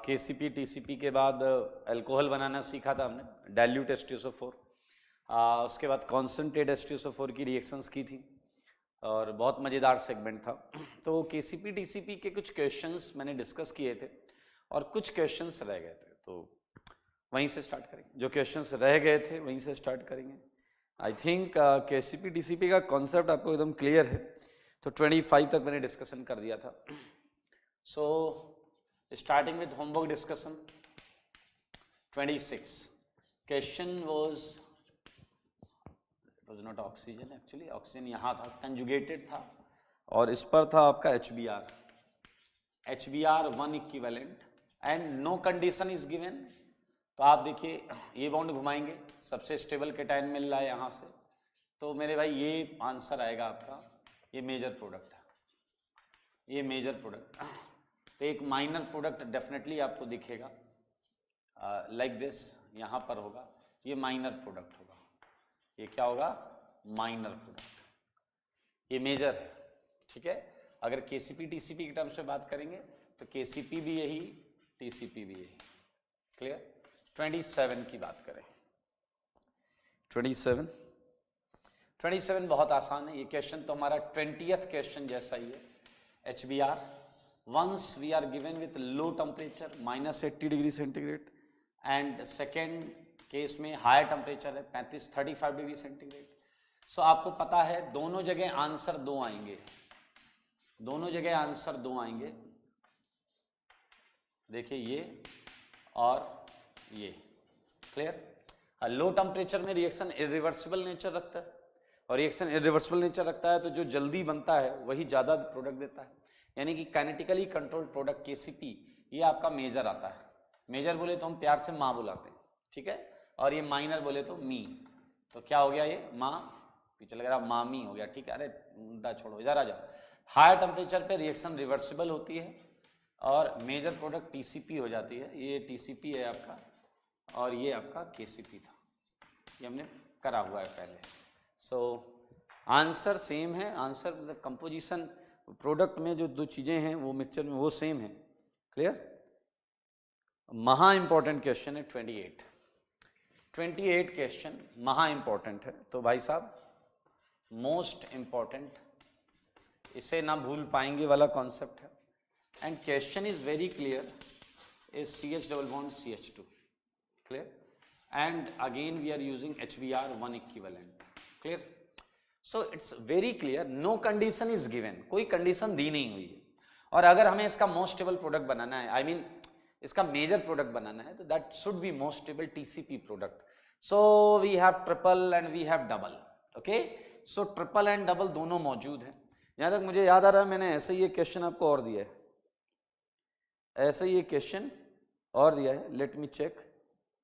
KCP TCP के बाद alcohol बनाना सीखा था हमने, डाइल्यूट H2SO4। उसके बाद कॉन्सेंट्रेट H2SO4 की रिएक्शंस की थी और बहुत मज़ेदार सेगमेंट था। तो केसीपी टीसीपी के कुछ क्वेश्चंस मैंने डिस्कस किए थे और कुछ क्वेश्चंस रह गए थे, तो वहीं से स्टार्ट करेंगे। जो क्वेश्चंस रह गए थे वहीं से स्टार्ट करेंगे। आई थिंक केसीपी टीसीपी का कॉन्सेप्ट आपको एकदम क्लियर है, तो 25 तक मैंने डिस्कशन कर दिया था। सो starting with homework discussion, 26 question was not oxygen, actually oxygen यहाँ था, conjugated था और इस पर था आपका HBr 1 equivalent and no condition is given। तो आप देखिए ये बॉन्ड घुमाएंगे, सबसे स्टेबल केटायन मिल रहा है यहाँ से, तो मेरे भाई ये आंसर आएगा आपका, ये मेजर प्रोडक्ट है, ये मेजर प्रोडक्ट। तो एक माइनर प्रोडक्ट डेफिनेटली आपको दिखेगा लाइक दिस, यहाँ पर होगा, ये माइनर प्रोडक्ट होगा। ये क्या होगा? Minor product. ये मेजर है, ठीक है। अगर केसीपी टीसीपी के टर्म्स में बात करेंगे तो केसीपी भी यही, टीसीपी भी यही। क्लियर? 27 की बात करें, 27 बहुत आसान है। ये क्वेश्चन तो हमारा 20th क्वेश्चन जैसा ही है। HBr once we are given with low temperature -80 degree centigrade and second case में हायर टेम्परेचर है 35 डिग्री सेंटीग्रेड। सो आपको पता है दोनों जगह आंसर 2 आएंगे, दोनों जगह आंसर 2 आएंगे। देखिए ये और ये, क्लियर। लो टेम्परेचर में रिएक्शन इरिवर्सिबल नेचर रखता है और रिएक्शन इरिवर्सिबल नेचर रखता है तो जो जल्दी बनता है वही ज़्यादा प्रोडक्ट देता है, यानी कि काइनेटिकली कंट्रोल्ड प्रोडक्ट केसीपी, ये आपका मेजर आता है। मेजर बोले तो हम प्यार से माँ बुलाते हैं, ठीक है, और ये माइनर बोले तो मी। तो क्या हो गया? ये माँ, पीछे लग रहा मामी हो गया, ठीक है। अरे मुद्दा छोड़ो, इधर आ जाओ। हायर टेम्परेचर पे रिएक्शन रिवर्सिबल होती है और मेजर प्रोडक्ट टीसीपी हो जाती है। ये टीसीपी है आपका और ये आपका केसीपी था, ये हमने करा हुआ है पहले। सो आंसर सेम है, आंसर मतलब कंपोजिशन प्रोडक्ट में जो 2 चीजें हैं वो मिक्सचर में वो सेम है। क्लियर? महा इंपॉर्टेंट क्वेश्चन है 28 क्वेश्चन महा इंपॉर्टेंट है। तो भाई साहब मोस्ट इंपॉर्टेंट, इसे ना भूल पाएंगे वाला कॉन्सेप्ट है। And question is very clear, is CH double bond CH2, clear, and again we are using HBr 1 equivalent. Clear? So it's very clear, no condition is given, कोई कंडीशन दी नहीं हुई है। और अगर हमें इसका मोस्ट स्टेबल प्रोडक्ट बनाना है, आई मीन इसका मेजर प्रोडक्ट बनाना है, तो that should be most stable TCP product. So we have triple and we have double. Okay, so triple and double दोनों मौजूद हैं। यहां तक मुझे याद आ रहा है मैंने ऐसे ही ये क्वेश्चन आपको और दिया है, ऐसे ही ये क्वेश्चन और दिया है, लेट मी चेक।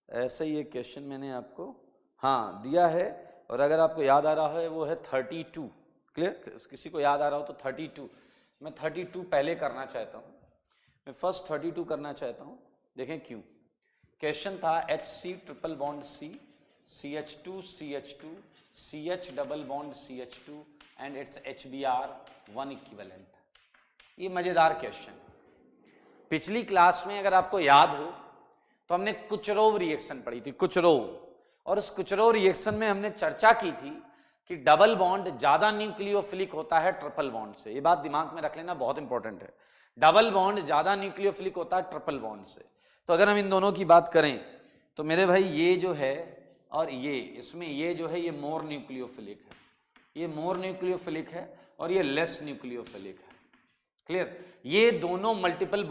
ऐसे ही ये क्वेश्चन मैंने आपको हाँ दिया है, और अगर आपको याद आ रहा है वो है 32। क्लियर? किसी को याद आ रहा हो तो 32, मैं 32 पहले करना चाहता हूँ, मैं फर्स्ट 32 करना चाहता हूँ। देखें क्यों। क्वेश्चन था HC triple bond C, CH2 CH2 CH double bond CH2 and it's HBr 1 equivalent. ये मजेदार क्वेश्चन। पिछली क्लास में अगर आपको याद हो तो हमने कुचरोव रिएक्शन पढ़ी थी, कुचरोव, और उस कुचरोव रिएक्शन में हमने चर्चा की थी कि डबल बॉन्ड ज्यादा न्यूक्लियोफिलिक होता है ट्रिपल बॉन्ड से। ये बात दिमाग में रख लेना, बहुत इंपॉर्टेंट है। डबल बॉन्ड ज्यादा न्यूक्लियोफिलिक होता है ट्रिपल बॉन्ड से। तो अगर हम इन दोनों की बात करें तो मेरे भाई ये जो है और ये, इसमें ये जो है ये मोर न्यूक्लियोफिलिक है, ये मोर न्यूक्लियोफिलिक है और ये लेस न्यूक्लियोफिलिक है। क्लियर? ये दोनों मल्टीपल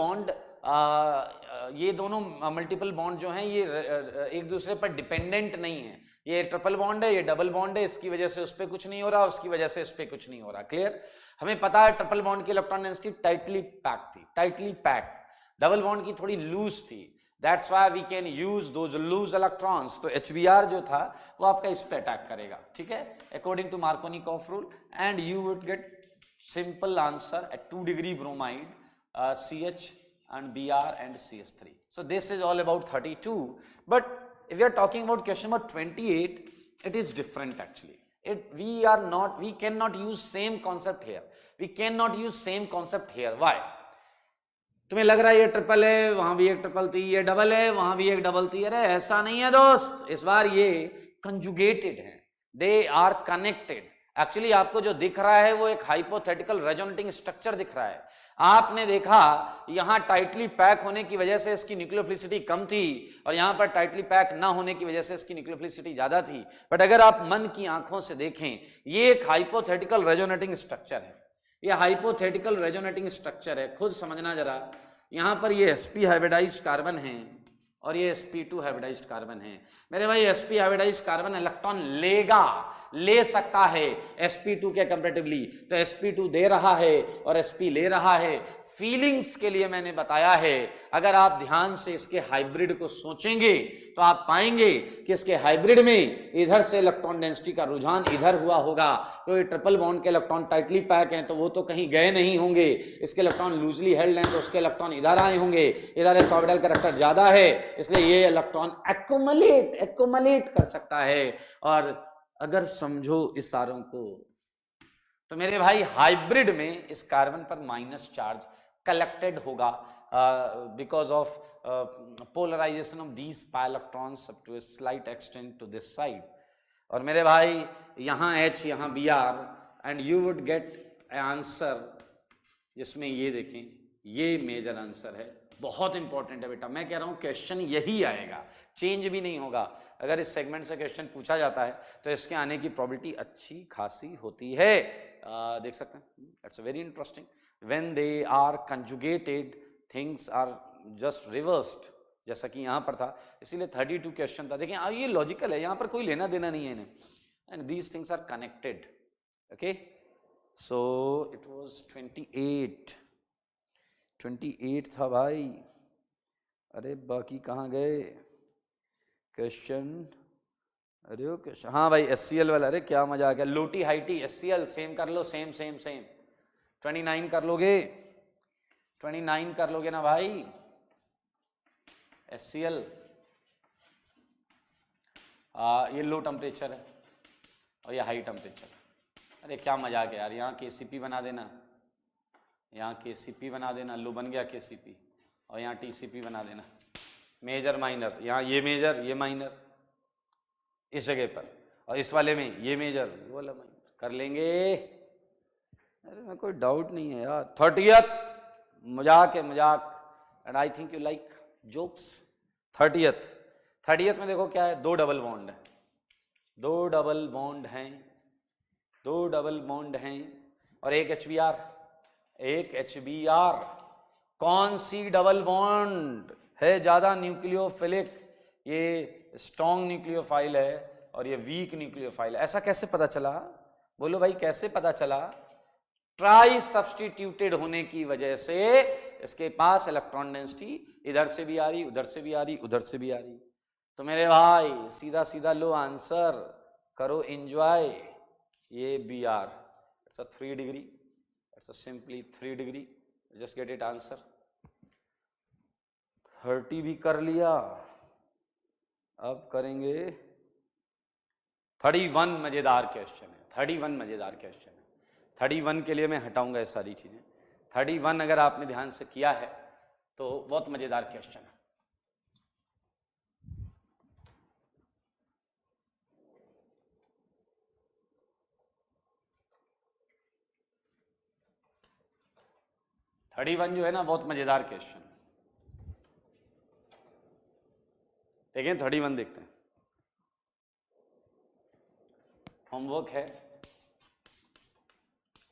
बॉन्ड जो हैं ये एक दूसरे पर डिपेंडेंट नहीं है। ये ट्रिपल बॉन्ड है, ये डबल बॉन्ड है, इसकी वजह से उस पर कुछ नहीं हो रहा, उसकी वजह से इस पर कुछ नहीं हो रहा। क्लियर? हमें पता है ट्रिपल बॉन्ड की इलेक्ट्रॉन डेंसिटी टाइटली पैक थी, टाइटली पैक। डबल बॉन्ड की थोड़ी लूज थी, that's why we can use those loose electrons. तो HBr जो था वो आपका इस पे अटैक करेगा, ठीक है, according to Markovnikov rule, and you would get simple answer at 2 degree bromide, CH and Br and CH3. So this is all about 32. But if we are talking about question number 28, it is different actually. We cannot use same concept here. We cannot use same concept here. Why? तुम्हें लग रहा है ये triple है, वहां भी एक triple थी, ये डबल है, वहां भी एक डबल थी। अरे ऐसा नहीं है दोस्त, इस बार ये कंजुगेटेड है, दे आर कनेक्टेड। एक्चुअली आपको जो दिख रहा है वो एक हाइपोथेटिकल रेजोनेटिंग स्ट्रक्चर दिख रहा है। आपने देखा यहां टाइटली पैक होने की वजह से इसकी न्यूक्लियोफिलिसिटी कम थी और यहां पर टाइटली पैक ना होने की वजह से इसकी न्यूक्लियोफिलिसिटी ज्यादा थी। बट अगर आप मन की आंखों से देखें, ये एक हाइपोथेटिकल रेजोनेटिंग स्ट्रक्चर है, ये हाइपोथेटिकल रेजोनेटिंग स्ट्रक्चर है, खुद समझना जरा। यहां पर ये sp हाइब्रिडाइज्ड कार्बन है और ये sp2 हाइब्रिडाइज्ड कार्बन है। मेरे भाई sp हाइब्रिडाइज्ड कार्बन इलेक्ट्रॉन लेगा, ले सकता है sp2 के कंपैरेटिवली, तो sp2 दे रहा है और sp ले रहा है। फीलिंग्स के लिए मैंने बताया है, अगर आप ध्यान से इसके हाइब्रिड को सोचेंगे तो आप पाएंगे कि इसके हाइब्रिड में इधर से इलेक्ट्रॉन डेंसिटी का रुझान इधर हुआ होगा। तो ये ट्रिपल बॉन्ड के इलेक्ट्रॉन टाइटली पैक हैं तो वो तो कहीं गए नहीं होंगे, इसके इलेक्ट्रॉन लूजली हेल्ड हैं तो उसके इलेक्ट्रॉन इधर आए होंगे। इधर ऑर्बिटल कैरेक्टर ज्यादा है इसलिए ये इलेक्ट्रॉन एक्युमुलेट कर सकता है। और अगर समझो इस सारों को तो मेरे भाई हाइब्रिड में इस कार्बन पर माइनस चार्ज कलेक्टेड होगा because of polarisation of these pi electrons up to a slight extent to this side। और मेरे भाई यहाँ H यहाँ Br and you would get answer जिसमें ये देखें, ये मेजर आंसर है। बहुत इंपॉर्टेंट है बेटा, मैं कह रहा हूँ क्वेश्चन यही आएगा, चेंज भी नहीं होगा। अगर इस सेगमेंट से क्वेश्चन पूछा जाता है तो इसके आने की प्रोबेबिलिटी अच्छी खासी होती है। देख सकते हैं, it's very interesting. When they are conjugated things are just reversed, जैसा कि यहाँ पर था, इसीलिए 32 क्वेश्चन था। देखिए ये लॉजिकल है, यहाँ पर कोई लेना देना नहीं है इन्हें, and these things are connected. Okay, so it was 28 था भाई। अरे बाकी कहाँ गए क्वेश्चन? अरे वो क्वेश्चन, हाँ भाई HCl वाला, अरे क्या मजा आ गया। लोटी हाइटी HCl सेम कर लो, सेम 29 कर लोगे, 29 कर लोगे ना भाई HCl। ये लो टेम्परेचर है और ये हाई टेम्परेचर। अरे क्या मजा आ गया यार, यहाँ KCP बना देना, यहाँ KCP बना देना, लो बन गया KCP, और यहाँ TCP बना देना, मेजर माइनर, यहाँ ये मेजर ये माइनर इस जगह पर, और इस वाले में ये मेजर ये वाला माइनर कर लेंगे। अरे मैं कोई डाउट नहीं है यार। 30th मजाक है मजाक, and I think you like jokes. 30th में देखो क्या है, दो डबल बॉन्ड है, दो डबल बॉन्ड हैं और एक HBr। कौन सी डबल बॉन्ड है ज्यादा न्यूक्लियोफिलिक? ये स्ट्रॉन्ग न्यूक्लियोफाइल है और ये वीक न्यूक्लियोफाइल है। ऐसा कैसे पता चला? बोलो भाई कैसे पता चला? ट्राई सब्सटीट्यूटेड होने की वजह से इसके पास इलेक्ट्रॉन डेंसिटी इधर से भी आ रही, उधर से भी आ रही, उधर से भी आ रही। तो मेरे भाई सीधा सीधा लो आंसर करो, एंजॉय। ये Br, it's 3 degree, it's simply 3 degree, just get it answer. 30 भी कर लिया, अब करेंगे 31। मजेदार क्वेश्चन है 31, मजेदार क्वेश्चन है। 31 के लिए मैं हटाऊंगा ये सारी चीजें। 31 अगर आपने ध्यान से किया है तो बहुत मजेदार क्वेश्चन है। थर्टी वन जो है ना, बहुत मजेदार क्वेश्चन। देखें 31 देखते हैं। होमवर्क है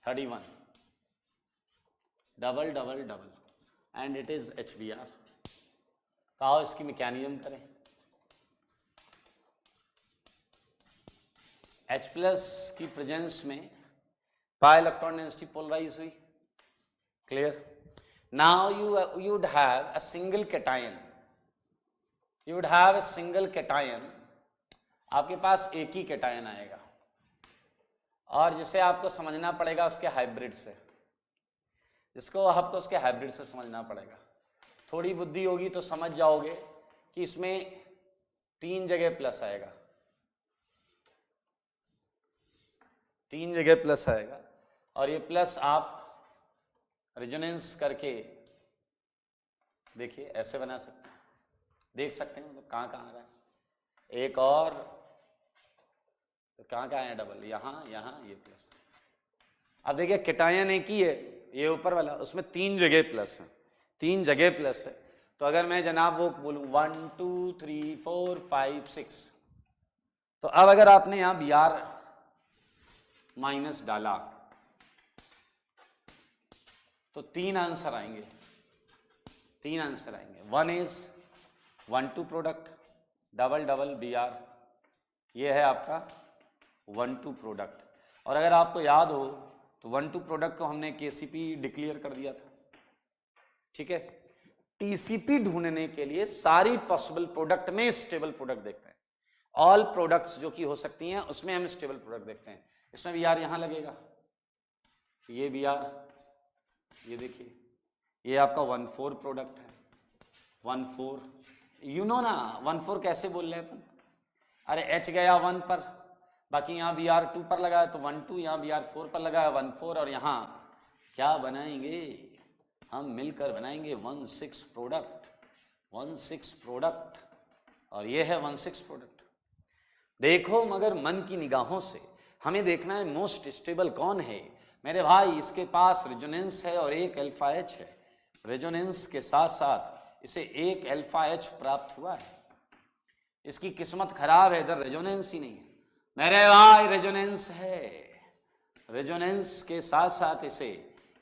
31, double double double, and it is HBr। कहा इसकी मैकेनिज्म करें। H+ की प्रेजेंस में पाई इलेक्ट्रॉन डेंसिटी पोलराइज हुई, clear. Now you would have a single cation, आपके पास एक ही कैटायन आएगा, और जिसे आपको समझना पड़ेगा उसके हाइब्रिड से, समझना पड़ेगा। थोड़ी बुद्धि होगी तो समझ जाओगे कि इसमें 3 जगह प्लस आएगा, 3 जगह प्लस आएगा, और ये प्लस आप रेजोनेंस करके देखिए ऐसे बना सकते हैं, देख सकते हैं मतलब कहाँ कहाँ आ रहा है। एक और तो कहाँ कहाँ है डबल, यहाँ यहाँ ये प्लस। अब देखिए केटायन एक ही है, ये ऊपर वाला, उसमें 3 जगह प्लस है, 3 जगह प्लस है। तो अगर मैं जनाब वो बोलूँ 1 2 3 4 5 6, तो अब अगर आपने यहां बी आर माइनस डाला तो 3 आंसर आएंगे, 3 आंसर आएंगे। 1 is 1 2 product, double double B R, ये है आपका 1 2 प्रोडक्ट। और अगर आपको याद हो तो 1 2 प्रोडक्ट को हमने केसीपी डिक्लेयर कर दिया था, ठीक है। टीसीपी ढूंढने के लिए सारी पॉसिबल प्रोडक्ट में स्टेबल प्रोडक्ट देखते हैं, ऑल प्रोडक्ट्स जो कि हो सकती हैं उसमें हम स्टेबल प्रोडक्ट देखते हैं। इसमें बी आर यहां लगेगा, ये बी आर, ये देखिए ये आपका 1 4 प्रोडक्ट है, 1 4, यू नो ना 1 4 कैसे बोल रहे हैं अपन, अरे एच गया 1 पर, बाकी यहाँ बी आर 2 पर लगा है तो 1 2, यहाँ बी आर 4 पर लगा है 1 4, और यहाँ क्या बनाएंगे हम मिलकर बनाएंगे 1 6 प्रोडक्ट, 1 6 प्रोडक्ट, और ये है 1 6 प्रोडक्ट। देखो मगर मन की निगाहों से हमें देखना है मोस्ट स्टेबल कौन है मेरे भाई। इसके पास रेजोनेंस है और एक अल्फा एच है, रेजोनेंस के साथ साथ इसे एक अल्फा एच प्राप्त हुआ है। इसकी किस्मत खराब है, इधर रेजोनेंस ही नहीं है मेरे भाई, रेजोनेंस है, रेजोनेंस के साथ साथ इसे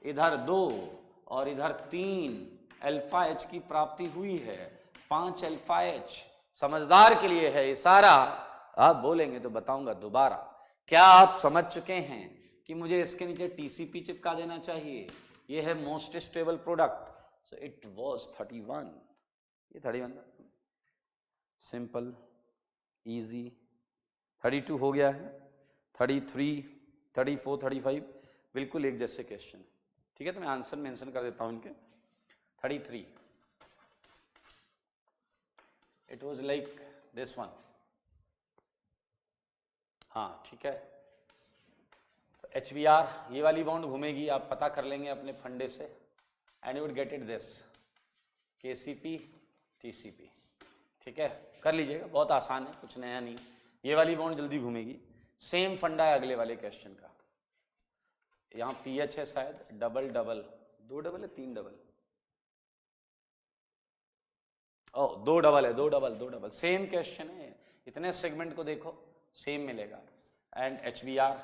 इधर 2 और इधर 3 अल्फा एच की प्राप्ति हुई है, 5 अल्फा एच। समझदार के लिए है ये सारा, आप बोलेंगे तो बताऊंगा दोबारा। क्या आप समझ चुके हैं कि मुझे इसके नीचे टीसीपी चिपका देना चाहिए, ये है most stable product, so it was 31, ये 31 सिंपल इजी। 32 हो गया है, 33 34 35 बिल्कुल एक जैसे क्वेश्चन, ठीक है। तो मैं आंसर मेंशन कर देता हूं इनके। 33 it was like this one, हाँ ठीक है। तो एच बी आर ये वाली बाउंड घूमेगी, आप पता कर लेंगे अपने फंडे से, and you would get it this के C P T C P, ठीक है। कर लीजिएगा, बहुत आसान है, कुछ नया नहीं। ये वाली बाउंड जल्दी घूमेगी, सेम फंडा है अगले वाले क्वेश्चन का। यहाँ पी एच है शायद, डबल डबल, 2 डबल है 3 डबल, ओ 2 डबल है, 2 डबल 2 डबल, सेम क्वेश्चन है। इतने सेगमेंट को देखो सेम मिलेगा, एंड एच बी आर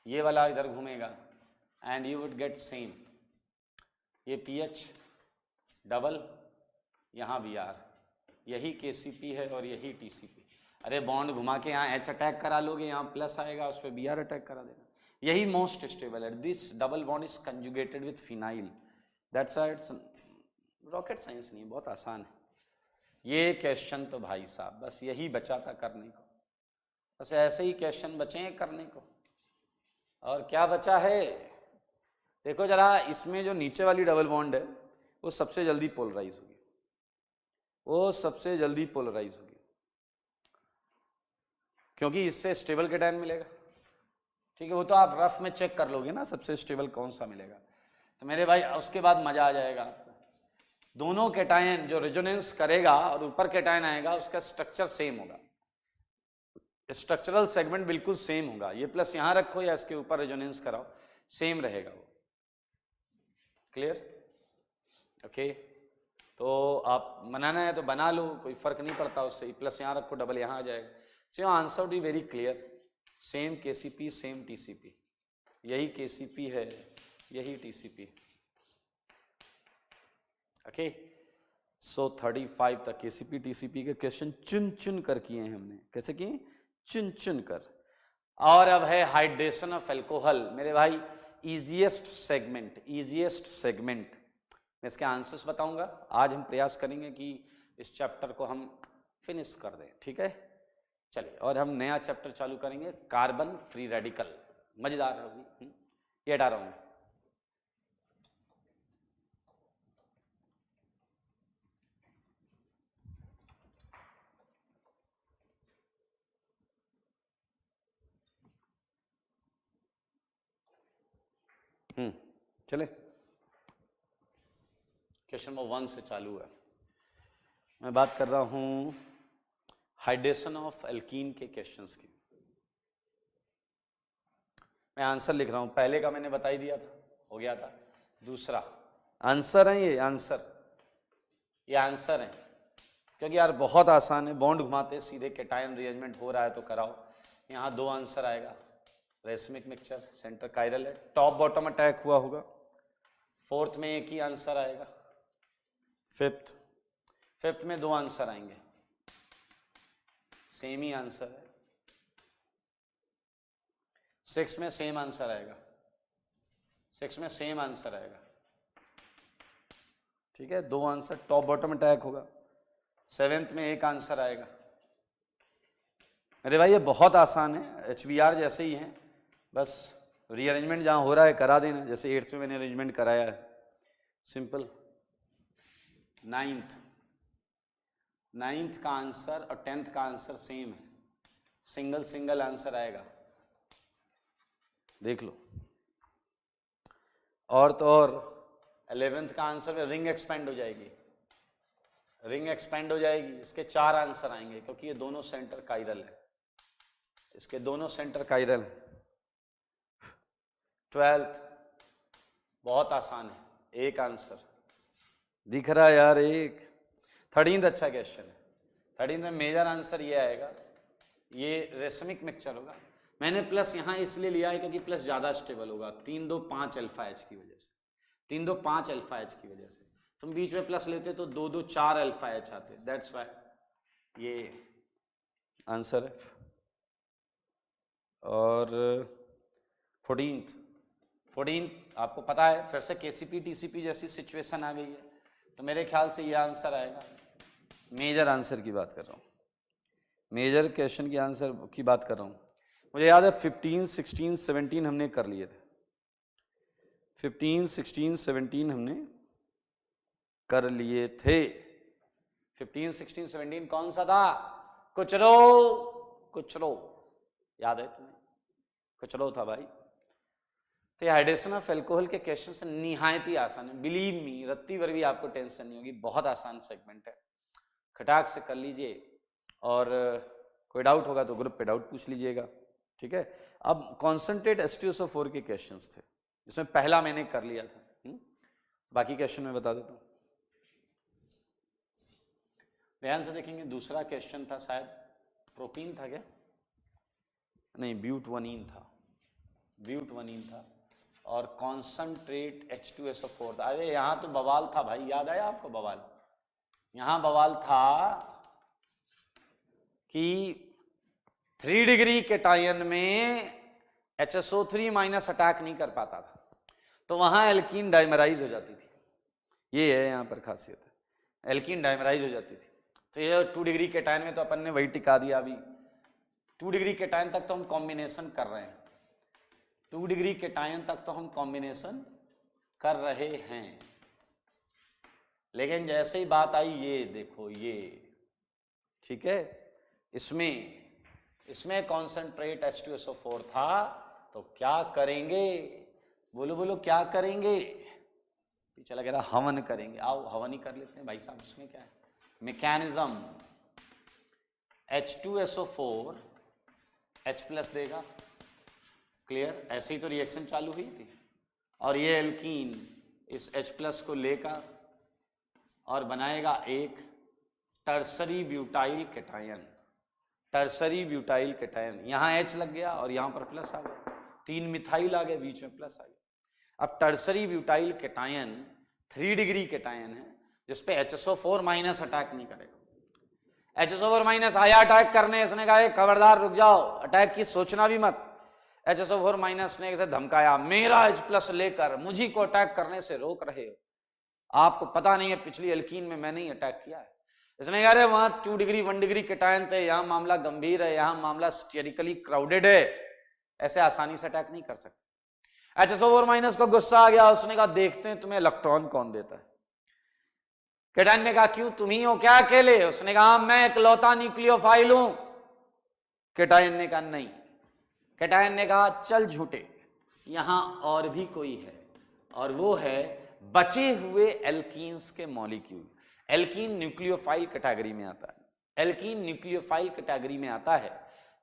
ये वाला इधर घूमेगा, and you would get same, ये पी एच डबल, यहाँ बी आर, यही के सी पी है और यही टी सी पी। अरे बॉन्ड घुमा के यहाँ एच अटैक करा लोगे, यहाँ प्लस आएगा, उस पर बी आर अटैक करा देना, यही मोस्ट स्टेबल है। This double bond is conjugated with phenyl, that's rocket science नहीं, बहुत आसान है ये क्वेश्चन। तो भाई साहब बस यही बचा था करने को, बस ऐसे ही क्वेश्चन बचे हैं करने को, और क्या बचा है देखो जरा। इसमें जो नीचे वाली डबल बॉन्ड है वो सबसे जल्दी पोलराइज होगी, वो सबसे जल्दी पोलराइज होगी, क्योंकि इससे स्टेबल केटायन मिलेगा, ठीक है। वो तो आप रफ में चेक कर लोगे ना सबसे स्टेबल कौन सा मिलेगा, तो मेरे भाई उसके बाद मजा आ जाएगा आपको। दोनों केटायन जो रेजोनेंस करेगा और ऊपर केटायन आएगा उसका स्ट्रक्चर सेम होगा, स्ट्रक्चरल सेगमेंट बिल्कुल सेम होगा, ये प्लस यहां रखो या इसके ऊपर रेजोनेंस कराओ सेम रहेगा वो, क्लियर ओके। तो आप बनाना है तो बना लो, कोई फर्क नहीं पड़ता उससे, प्लस यहाँ रखो डबल यहाँ आ जाएगा। So answer be very clear, same KCP same TCP, यही केसीपी है यही टीसीपी, ओके। सो 35 तक केसीपी टीसीपी के क्वेश्चन चुन चुन कर किए हैं हमने, कैसे किए, चुन चुन कर। और अब है हाइड्रेशन ऑफ एल्कोहल मेरे भाई, इजीएस्ट सेगमेंट, इजीएस्ट सेगमेंट। मैं इसके आंसर्स बताऊंगा, आज हम प्रयास करेंगे कि इस चैप्टर को हम फिनिश कर दें, ठीक है। चलिए, और हम नया चैप्टर चालू करेंगे, कार्बन फ्री रेडिकल, मजेदार होगी, ये हटा रहा हूं। चले क्वेश्चन नंबर 1 से चालू है। मैं बात कर रहा हूं हाइड्रेशन ऑफ एल्कीन के क्वेश्चंस की। मैं आंसर लिख रहा हूं, पहले का मैंने बता ही दिया था, हो गया था। दूसरा आंसर है, ये आंसर है, क्योंकि यार बहुत आसान है, बॉन्ड घुमाते सीधे कैटायन रीअरेंजमेंट हो रहा है तो कराओ। यहाँ 2 आंसर आएगा, रेसमिक मिक्सचर, सेंटर कायरल है, टॉप बॉटम अटैक हुआ होगा। फोर्थ में एक ही आंसर आएगा, फिफ्थ में 2 आंसर आएंगे, सेम ही आंसर है। 6 में सेम आंसर आएगा, 6 में सेम आंसर आएगा, ठीक है, 2 आंसर, टॉप बॉटम अटैक होगा। 7th में एक आंसर आएगा। अरे भाई ये बहुत आसान है, HBR जैसे ही है, बस रीअरेंजमेंट जहां हो रहा है करा देना, जैसे 8th में मैंने अरेंजमेंट कराया है, सिंपल। 9th का आंसर और 10th का आंसर सेम है, सिंगल आंसर आएगा, देख लो। और तो और 11th का आंसर में रिंग एक्सपेंड हो जाएगी, इसके 4 आंसर आएंगे, क्योंकि ये दोनों सेंटर कायरल है, इसके दोनों सेंटर कायरल है। 12th बहुत आसान है, एक आंसर दिख रहा है यार, एक। 13th अच्छा क्वेश्चन है, 13th में मेजर आंसर ये आएगा, ये रेसमिक मिक्सचर होगा। मैंने प्लस यहाँ इसलिए लिया है क्योंकि प्लस ज्यादा स्टेबल होगा, 3 2 5 अल्फा एच की वजह से, 3 2 5 अल्फा एच की वजह से। तुम बीच में प्लस लेते तो 2 2 4 अल्फा एच आते, दैट्स वाई ये आंसर है। और 14th आपको पता है, फिर से KCP TCP जैसी सिचुएशन आ गई है, तो मेरे ख्याल से ये आंसर आएगा। मेजर आंसर की बात कर रहा हूँ, मेजर क्वेश्चन की आंसर की बात कर रहा हूँ। मुझे याद है 15 16 17 हमने कर लिए थे, 15 16 17 हमने कर लिए थे। 15 16 17 कौन सा था? कुचरो, याद है तुम्हें? कुचरो था भाई। तो ये हाइड्रेशन ऑफ एल्कोहल के क्वेश्चन से निहायत ही आसान है, बिलीव मी, रत्ती भर भी आपको टेंशन नहीं होगी, बहुत आसान सेगमेंट है, खटाक से कर लीजिए। और कोई डाउट होगा तो ग्रुप पे डाउट पूछ लीजिएगा, ठीक है। अब कॉन्सेंट्रेट H2SO4 के क्वेश्चंस थे, इसमें पहला मैंने कर लिया था, बाकी क्वेश्चन मैं बता देता हूँ, ध्यान से देखेंगे। दूसरा क्वेश्चन था शायद प्रोपीन था क्या? नहीं, ब्यूटवनीन था, और कॉन्सेंट्रेट H2SO4 था। अरे यहाँ तो बवाल था भाई, याद आया आपको बवाल? यहाँ बवाल था कि 3 डिग्री केटायन में HSO3 माइनस अटैक नहीं कर पाता था, तो वहां एल्कीन डाइमराइज हो जाती थी। ये है यहाँ पर खासियत है, एल्कीन डाइमराइज हो जाती थी। तो ये 2 डिग्री केटायन में तो अपन ने वही टिका दिया। अभी 2 डिग्री केटायन तक तो हम कॉम्बिनेशन कर रहे हैं, 2 डिग्री केटायन तक तो हम कॉम्बिनेशन कर रहे हैं, लेकिन जैसे ही बात आई ये देखो, ये ठीक है, इसमें कॉन्सेंट्रेट H2SO4 था, तो क्या करेंगे? बोलो क्या करेंगे? चला कह रहा हवन करेंगे, आओ हवन ही कर लेते हैं भाई साहब। इसमें क्या है मैकेनिज्म? H2SO4 H+ देगा, क्लियर, ऐसे ही तो रिएक्शन चालू हुई थी, और ये एल्कीन इस H+ को लेकर और बनाएगा एक टर्सरी ब्यूटाइल कैटायन। यहाँ H लग गया और यहाँ पर प्लस आ गया, 3 मिथाइल आ गए, बीच में प्लस आ गया। अब tertiary butyl cation 3 degree cation है, जिसपे HSO4 माइनस अटैक नहीं करेगा। HSO4 माइनस आया अटैक करने, इसने कहा खबरदार रुक जाओ, अटैक की सोचना भी मत। HSO4 माइनस ने इसे धमकाया, मेरा H+ लेकर मुझी को अटैक करने से रोक रहे हो, आपको पता नहीं है पिछली एल्कीन में मैंने ही अटैक किया है। इसने कहा वहां 2 डिग्री 1 डिग्री कैटायन थे, यहां मामला गंभीर है, यहां मामला स्टेरिकली क्राउडेड है, ऐसे आसानी से अटैक नहीं कर सकते। HSO4 माइनस को गुस्सा आ गया, उसने कहा देखते हैं तुम्हें इलेक्ट्रॉन कौन देता है। कैटायन ने कहा क्यों, तुम ही हो क्या अकेले? उसने कहा मैं इकलौता न्यूक्लियोफाइल हूं। कैटायन ने कहा नहीं। कैटायन ने कहा चल झूठे, यहां और भी कोई है, और वो है बचे हुए एल्कीन्स के मॉलिक्यूल। एल्कीन न्यूक्लियोफाइल कैटेगरी में आता है, एल्कीन न्यूक्लियोफाइल कैटेगरी में आता है,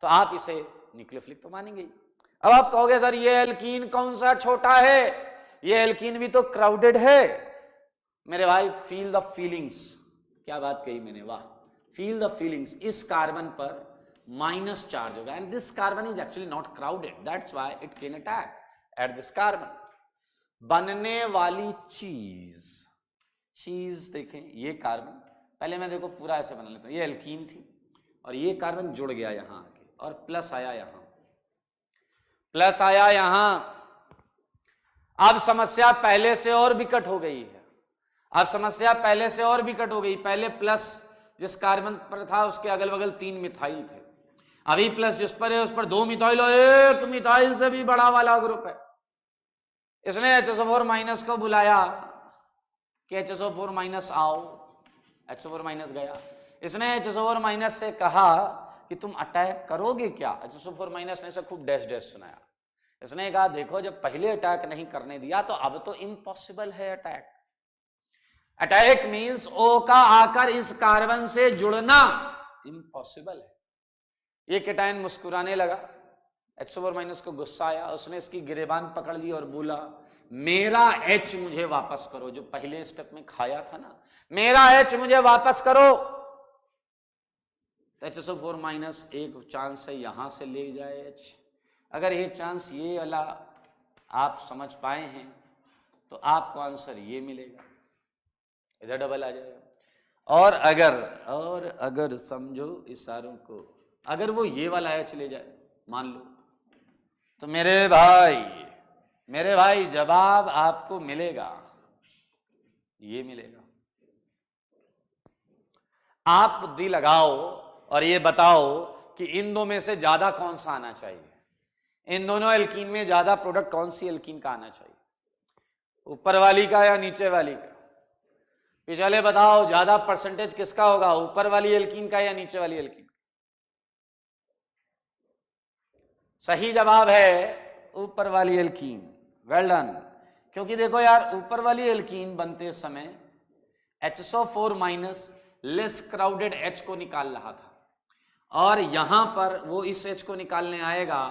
तो आप इसे न्यूक्लियोफिलिक तो मानेंगे ही। अब आप कहोगे सर ये एल्कीन कौन सा छोटा है, ये एल्कीन भी तो क्राउडेड है। मेरे भाई फील द फीलिंग्स, क्या बात कही मैंने, वाह, फील द फीलिंग्स। इस कार्बन पर माइनस चार्ज होगा and this carbon is actually not crowded, that's why it can attack at this carbon. बनने वाली चीज, चीज देखें, ये कार्बन, पहले मैं देखो पूरा ऐसे बना लेता हूं, ये एल्कीन थी और ये कार्बन जुड़ गया यहां आके और प्लस आया यहां, प्लस आया यहां। अब समस्या पहले से और विकट हो गई है, अब समस्या पहले से और विकट हो गई। पहले प्लस जिस कार्बन पर था उसके अगल बगल 3 मिथाइल थे, अभी प्लस जिस पर है उस पर 2 मिथाइल और 1 मिथाइल से भी बड़ा वाला ग्रुप है। इसने HSO4 माइनस को बुलाया कि HSO4 माइनस आओ, HSO4 माइनस गया। इसने HSO4 माइनस से कहा कि तुम अटैक करोगे क्या, HSO4 माइनस ने इसे खूब डैश डैश सुनाया। इसने कहा देखो जब पहले अटैक नहीं करने दिया तो अब तो इम्पॉसिबल है अटैक। अटैक मींस O का आकर इस कार्बन से जुड़ना इम्पॉसिबल है। ये केटायन मुस्कुराने लगा, HSO4 माइनस को गुस्सा आया, उसने इसकी गिरेबान पकड़ ली और बोला मेरा H मुझे वापस करो, जो पहले स्टेप में खाया था ना, मेरा H मुझे वापस करो। HSO4 माइनस एक चांस है यहां से ले जाए H, अगर एक चांस ये वाला आप समझ पाए हैं तो आपको आंसर ये मिलेगा, इधर डबल आ जाएगा। और अगर समझो इशारों को, अगर वो ये वाला H ले जाए मान लो, तो मेरे भाई जवाब आपको मिलेगा, ये मिलेगा। आप बुद्धि लगाओ और ये बताओ कि इन दो में से ज्यादा कौन सा आना चाहिए, इन दोनों एल्कीन में ज्यादा प्रोडक्ट कौन सी एल्कीन का आना चाहिए, ऊपर वाली का या नीचे वाली का? पिछले बताओ ज्यादा परसेंटेज किसका होगा, ऊपर वाली एल्कीन का या नीचे वाली एल्कीन? सही जवाब है ऊपर वाली एल्कीन, वेल डन। क्योंकि देखो यार ऊपर वाली एल्कीन बनते समय HSO4 minus less crowded H को निकाल रहा था और यहां पर वो इस H को निकालने आएगा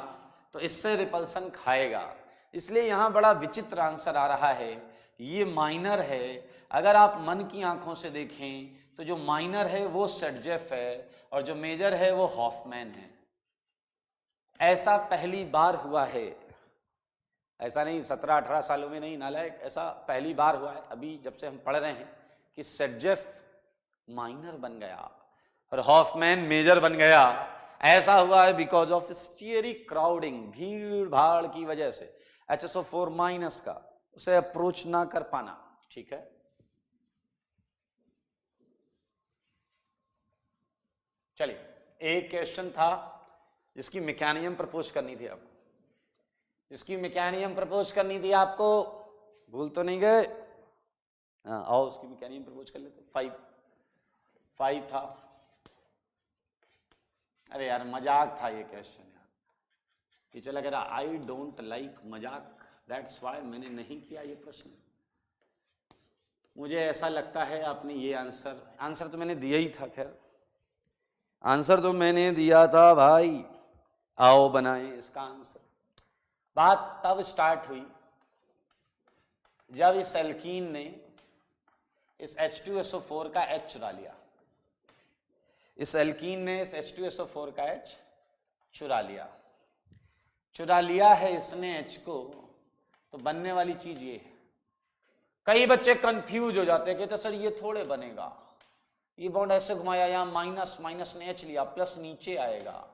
तो इससे रिपल्सन खाएगा, इसलिए यहां बड़ा विचित्र आंसर आ रहा है। ये माइनर है, अगर आप मन की आंखों से देखें तो जो माइनर है वो सेटजेफ है और जो मेजर है वो हॉफमैन है। ऐसा पहली बार हुआ है, ऐसा नहीं 17-18 सालों में नहीं नालायक, ऐसा पहली बार हुआ है अभी जब से हम पढ़ रहे हैं कि सेटजेफ माइनर बन गया और हॉफमैन मेजर बन गया। ऐसा हुआ है बिकॉज ऑफ स्टीयरिक क्राउडिंग, भीड़ भाड़ की वजह से HSO4 माइनस का उसे अप्रोच ना कर पाना। ठीक है, चलिए एक क्वेश्चन था जिसकी मैकेनिज्म प्रपोज करनी थी आपको, जिसकी मैकेनिज्म प्रपोज करनी थी आपको, भूल तो नहीं गए? हाँ आओ उसकी मैकेनिज्म प्रपोज कर लेते। 5 था, अरे यार मजाक था ये क्वेश्चन यार, ये चला कह रहा आई डोंट लाइक मजाक, दैट्स वाई मैंने नहीं किया ये प्रश्न। मुझे ऐसा लगता है आपने ये आंसर तो मैंने दिया ही था, खैर आंसर तो मैंने दिया था भाई, आओ बनाएं इसका आंसर। बात तब स्टार्ट हुई जब इस एल्कीन ने इस H2SO4 का H चुरा लिया, इस एल्कीन ने इस H2SO4 का H चुरा लिया है इसने H को, तो बनने वाली चीज ये है। कई बच्चे कंफ्यूज हो जाते हैं, कहते सर ये थोड़े बनेगा, ये बॉन्ड ऐसे घुमाया, यहाँ माइनस ने H लिया, प्लस नीचे आएगा,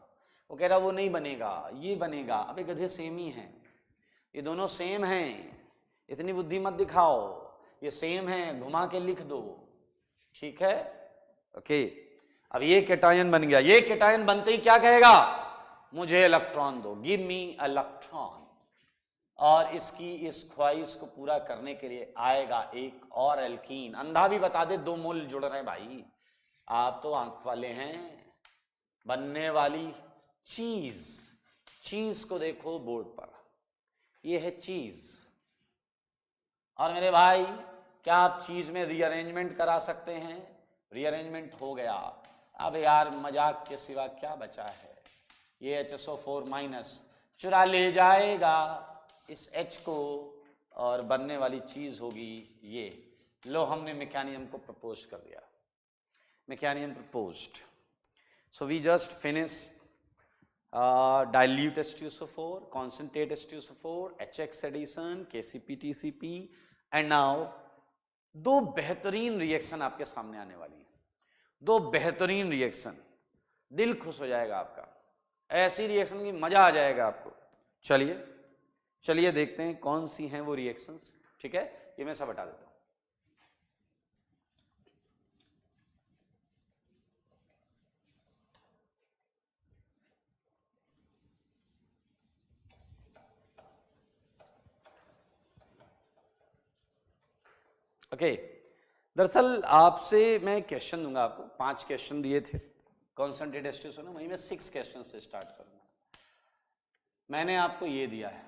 वो कह रहा वो नहीं बनेगा, ये बनेगा। अबे गधे सेम ही हैं, ये दोनों सेम हैं, इतनी बुद्धि मत दिखाओ, ये सेम है, घुमा के लिख दो। ठीक है, ओके। अब ये कैटायन बन गया, ये कैटायन बनते ही क्या कहेगा, मुझे इलेक्ट्रॉन दो, गिव मी इलेक्ट्रॉन, और इसकी इस ख्वाहिश को पूरा करने के लिए आएगा एक और एल्कीन। अंधा भी बता दे 2 मोल जुड़ रहे हैं भाई, आप तो आंख वाले हैं। बनने वाली चीज को देखो बोर्ड पर, ये है चीज, और मेरे भाई क्या आप चीज में रीअरेंजमेंट करा सकते हैं? रीअरेंजमेंट हो गया। अब यार मजाक के सिवा क्या बचा है? ये HSO4 माइनस चुरा ले जाएगा इस H को और बनने वाली चीज होगी ये। लो हमने मैकेनिज्म को प्रपोज कर दिया। Mechanism proposed. So we just finish dilute H2SO4, concentrate H2SO4, HX addition, KCP TCP and now दो बेहतरीन रिएक्शन आपके सामने आने वाली है। दो बेहतरीन रिएक्शन, दिल खुश हो जाएगा आपका, ऐसी रिएक्शन की मजा आ जाएगा आपको। चलिए चलिए देखते हैं कौन सी हैं वो रिएक्शंस। ठीक है, ये मैं सब हटा देता हूं। ओके, दरअसल आपसे मैं क्वेश्चन दूंगा आपको, 5 क्वेश्चन दिए थे कॉन्सेंट्रेट H2SO में, वहीं मैं 6 क्वेश्चन से स्टार्ट करूंगा। मैंने आपको ये दिया है,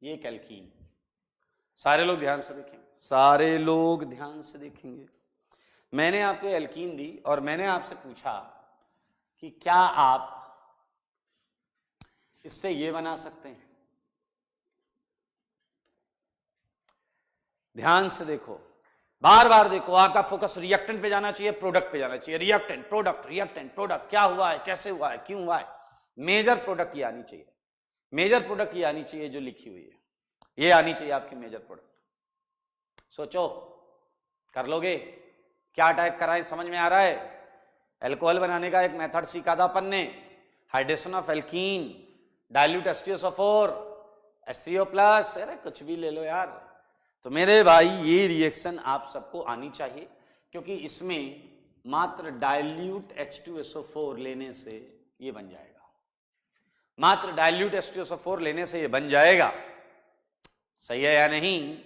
ये कैल्कीन। सारे लोग ध्यान से देखेंगे, सारे लोग ध्यान से देखेंगे। मैंने आपको एल्कीन दी और मैंने आपसे पूछा कि क्या आप इससे ये बना सकते हैं? ध्यान से देखो, बार बार देखो, आपका फोकस रिएक्टेंट पे जाना चाहिए, प्रोडक्ट पे जाना चाहिए। रिएक्टेंट प्रोडक्ट, रिएक्टेंट प्रोडक्ट, क्या हुआ है, कैसे हुआ है, क्यों हुआ है। मेजर प्रोडक्ट ये आनी चाहिए, मेजर प्रोडक्ट ये आनी चाहिए जो लिखी हुई है, ये आनी चाहिए आपकी मेजर प्रोडक्ट। सोचो, कर लोगे? क्या टाइप कराएं, समझ में आ रहा है? एल्कोहल बनाने का एक मेथड सीखा था अपन ने, hydration of alkene, dilute H2SO4, H3O+, अरे कुछ भी ले लो यार। तो मेरे भाई ये रिएक्शन आप सबको आनी चाहिए, क्योंकि इसमें मात्र डाइल्यूट H2SO4 लेने से ये बन जाएगा, मात्र डाइल्यूट H2SO4 लेने से ये बन जाएगा। सही है या नहीं?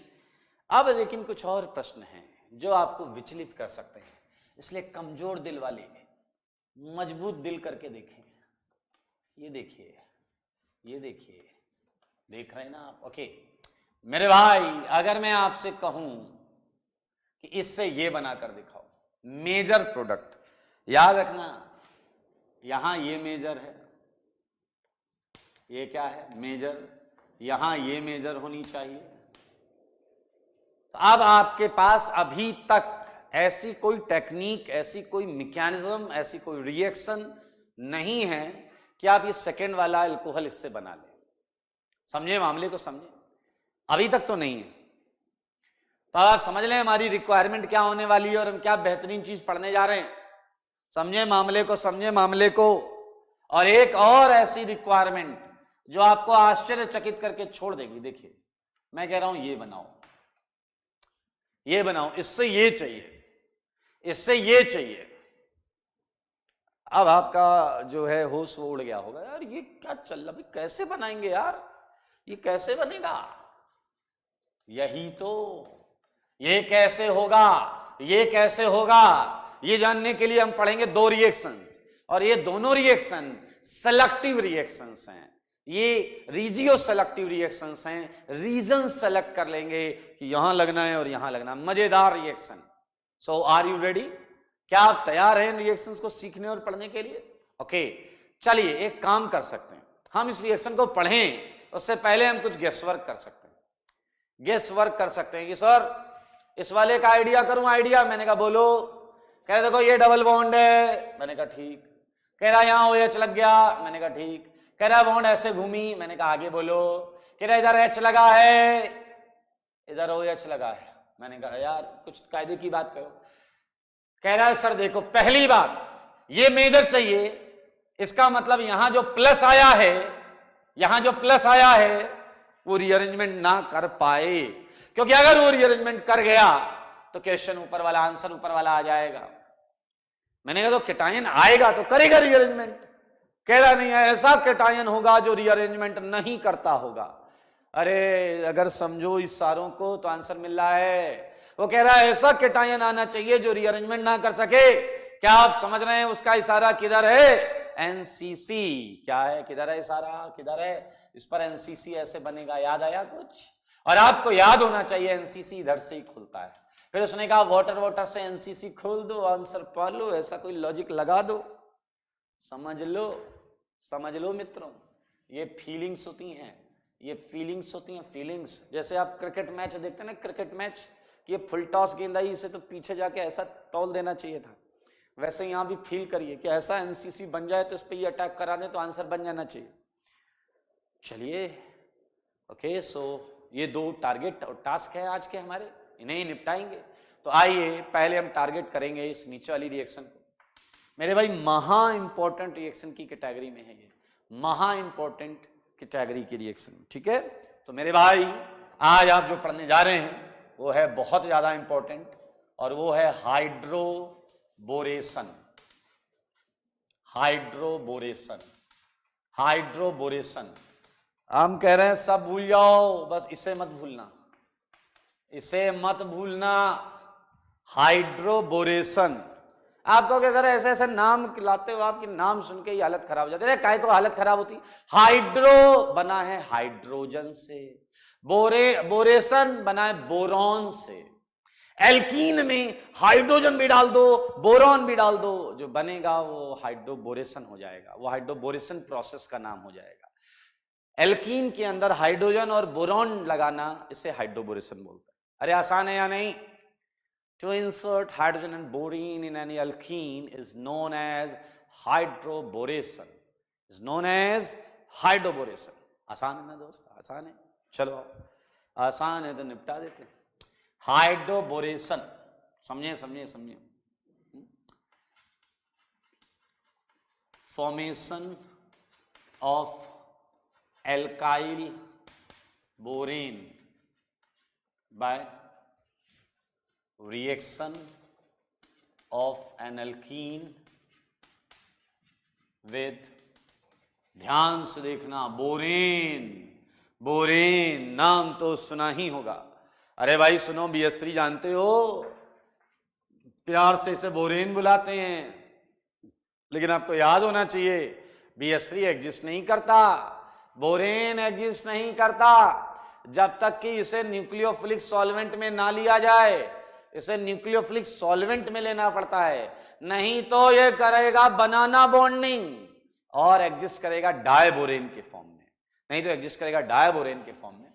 अब लेकिन कुछ और प्रश्न हैं जो आपको विचलित कर सकते हैं, इसलिए कमजोर दिल वाले मजबूत दिल करके देखें। ये देखिए, ये देखिए, देख रहे हैं ना आप? ओके मेरे भाई, अगर मैं आपसे कहूं कि इससे ये बनाकर दिखाओ, मेजर प्रोडक्ट, याद रखना यहां ये मेजर है, ये क्या है, मेजर, यहां ये मेजर होनी चाहिए। तो अब आपके पास अभी तक ऐसी कोई टेक्निक, ऐसी कोई मैकेनिज्म, ऐसी कोई रिएक्शन नहीं है कि आप ये सेकेंड वाला अल्कोहल इससे बना लें। समझे मामले को, समझे? अभी तक तो नहीं है। तो आप समझ लें हमारी रिक्वायरमेंट क्या होने वाली है और हम क्या बेहतरीन चीज पढ़ने जा रहे हैं। समझे मामले को, समझे मामले को। और एक और ऐसी रिक्वायरमेंट जो आपको आश्चर्यचकित करके छोड़ देगी। देखिए मैं कह रहा हूं ये बनाओ, ये बनाओ, इससे ये चाहिए, इससे ये चाहिए। अब आपका जो है होश वो उड़ गया होगा, यार ये क्या चल रहा है, कैसे बनाएंगे यार, ये कैसे बनेगा, यही तो, ये कैसे होगा, ये कैसे होगा, ये जानने के लिए हम पढ़ेंगे 2 रिएक्शंस, और ये दोनों रिएक्शन सेलेक्टिव रिएक्शंस हैं, ये रीजियो सेलेक्टिव रिएक्शंस हैं। रीजन सेलेक्ट कर लेंगे कि यहां लगना है और यहां लगना, मजेदार reaction. So are you ready? क्या आप तैयार हैं रिएक्शंस को सीखने और पढ़ने के लिए? ओके चलिए एक काम कर सकते हैं, हम इस रिएक्शन को पढ़ें उससे पहले हम कुछ गेस वर्क कर सकते हैं। गेस वर्क कर सकते हैं कि सर इस वाले का आइडिया करूं, आइडिया। मैंने कहा बोलो। कह रहे देखो ये डबल बॉन्ड है, मैंने कहा ठीक। कह रहा यहां OH लग गया, मैंने कहा ठीक। कह रहा बॉन्ड ऐसे घूमी, मैंने कहा आगे बोलो। कह रहा इधर H लगा है, इधर OH लगा है, मैंने कहा यार कुछ कायदे की बात करो। कह रहा है सर देखो पहली बात ये मेजर चाहिए, इसका मतलब यहां जो प्लस आया है, यहां जो प्लस आया है वो रीअरेंजमेंट ना कर पाए, क्योंकि अगर वो रीअरेंजमेंट कर गया तो क्वेश्चन ऊपर वाला, आंसर ऊपर वाला आ जाएगा। मैंने कहा तो केटायन आएगा तो करेगा रीअरेंजमेंट। कह रहा नहीं है, ऐसा केटायन होगा जो रीअरेंजमेंट नहीं करता होगा। अरे अगर समझो इशारों को तो आंसर मिल रहा है। वो कह रहा है ऐसा केटायन आना चाहिए जो रीअरेंजमेंट ना कर सके। क्या आप समझ रहे हैं उसका इशारा किधर है? NCC। क्या है, किधर है इशारा, किधर है? इस पर NCC ऐसे बनेगा, याद आया कुछ? और आपको याद होना चाहिए एनसीसी इधर से ही खुलता है। फिर उसने कहा वाटर वाटर से एनसीसी खोल दो, आंसर पा लो, ऐसा कोई लॉजिक लगा दो। समझ लो मित्रों, ये फीलिंग्स होती हैं, ये फीलिंग्स होती हैं, फीलिंग्स। जैसे आप क्रिकेट मैच देखते हैं ना, क्रिकेट मैच कि ये फुल टॉस गेंद आई, इसे तो पीछे जाके ऐसा तौल देना चाहिए था, वैसे यहां भी फील करिए कि ऐसा एनसीसी बन जाए तो इस पर ये अटैक करा दे तो आंसर बन जाना चाहिए। चलिए ओके, सो ये 2 टारगेट और टास्क है आज के हमारे, इन्हें ही निपटाएंगे। तो आइए पहले हम टारगेट करेंगे इस नीचे वाली रिएक्शन को। मेरे भाई महा इंपॉर्टेंट रिएक्शन की कैटेगरी में है ये, महा इंपॉर्टेंट कैटेगरी की रिएक्शन, ठीक है। तो मेरे भाई आज आप जो पढ़ने जा रहे हैं वो है बहुत ज्यादा इंपॉर्टेंट, और वो है हाइड्रोबोरेशन। Hydroboration, hydroboration. हम कह रहे हैं सब भूल जाओ, बस इसे मत भूलना, इसे मत भूलना, हाइड्रोबोरेशन। आप कहोगे सर ऐसे ऐसे नाम लाते हो, आपकी नाम सुन के ही हालत खराब हो जाती है। काहे को हालत खराब होती? हाइड्रो बना है हाइड्रोजन से, बोरेशन बना है बोरॉन से। एल्कीन में हाइड्रोजन भी डाल दो, बोरॉन भी डाल दो, जो बनेगा वो हाइड्रोबोरेशन हो जाएगा, वो हाइड्रोबोरेशन प्रोसेस का नाम हो जाएगा। एल्कीन के अंदर हाइड्रोजन और बोरॉन लगाना, इसे हाइड्रोबोरेशन बोलते हैं। अरे आसान है या नहीं? To insert hydrogen and borine in any alkene is known as hydroboration. Is known as hydroboration. आसान है ना दोस्त? आसान है। चलो आसान है तो निपटा देते हैं। हाइड्रोबोरेशन, समझिए समझिए समझिए। Formation of alkyl borane by reaction of an alkene with, ध्यान से देखना, बोरेन। बोरेन नाम तो सुना ही होगा। अरे भाई सुनो, BH3 जानते हो, प्यार से इसे बोरेन बुलाते हैं, लेकिन आपको याद होना चाहिए BH3 एग्जिस्ट नहीं करता, बोरेन एग्जिस्ट नहीं करता जब तक कि इसे न्यूक्लियोफिलिक सॉल्वेंट में ना लिया जाए। इसे न्यूक्लियोफिलिक सॉल्वेंट में लेना पड़ता है, नहीं तो ये करेगा बनाना बॉन्डिंग और एग्जिस्ट करेगा डायबोरेन के फॉर्म में, नहीं तो एग्जिस्ट करेगा डायबोरेन के फॉर्म में।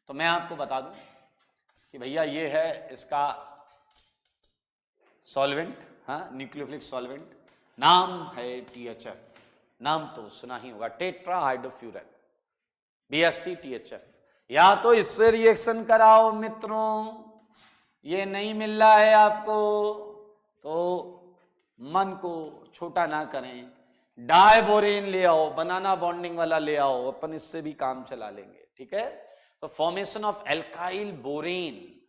तो मैं आपको बता दूं कि भैया ये है इसका सॉल्वेंट, हाँ न्यूक्लियोफिलिक सॉल्वेंट, नाम है THF, नाम तो सुना ही होगा, टेट्रा हाइड्रोफ्यूरन, BH3 THF। या तो इससे रिएक्शन कराओ मित्रों, ये नहीं मिल रहा है आपको तो मन को छोटा ना करें, डायबोरेन ले आओ, बनाना बॉन्डिंग वाला ले आओ, अपन इससे भी काम चला लेंगे, ठीक है। तो formation of alkyl borane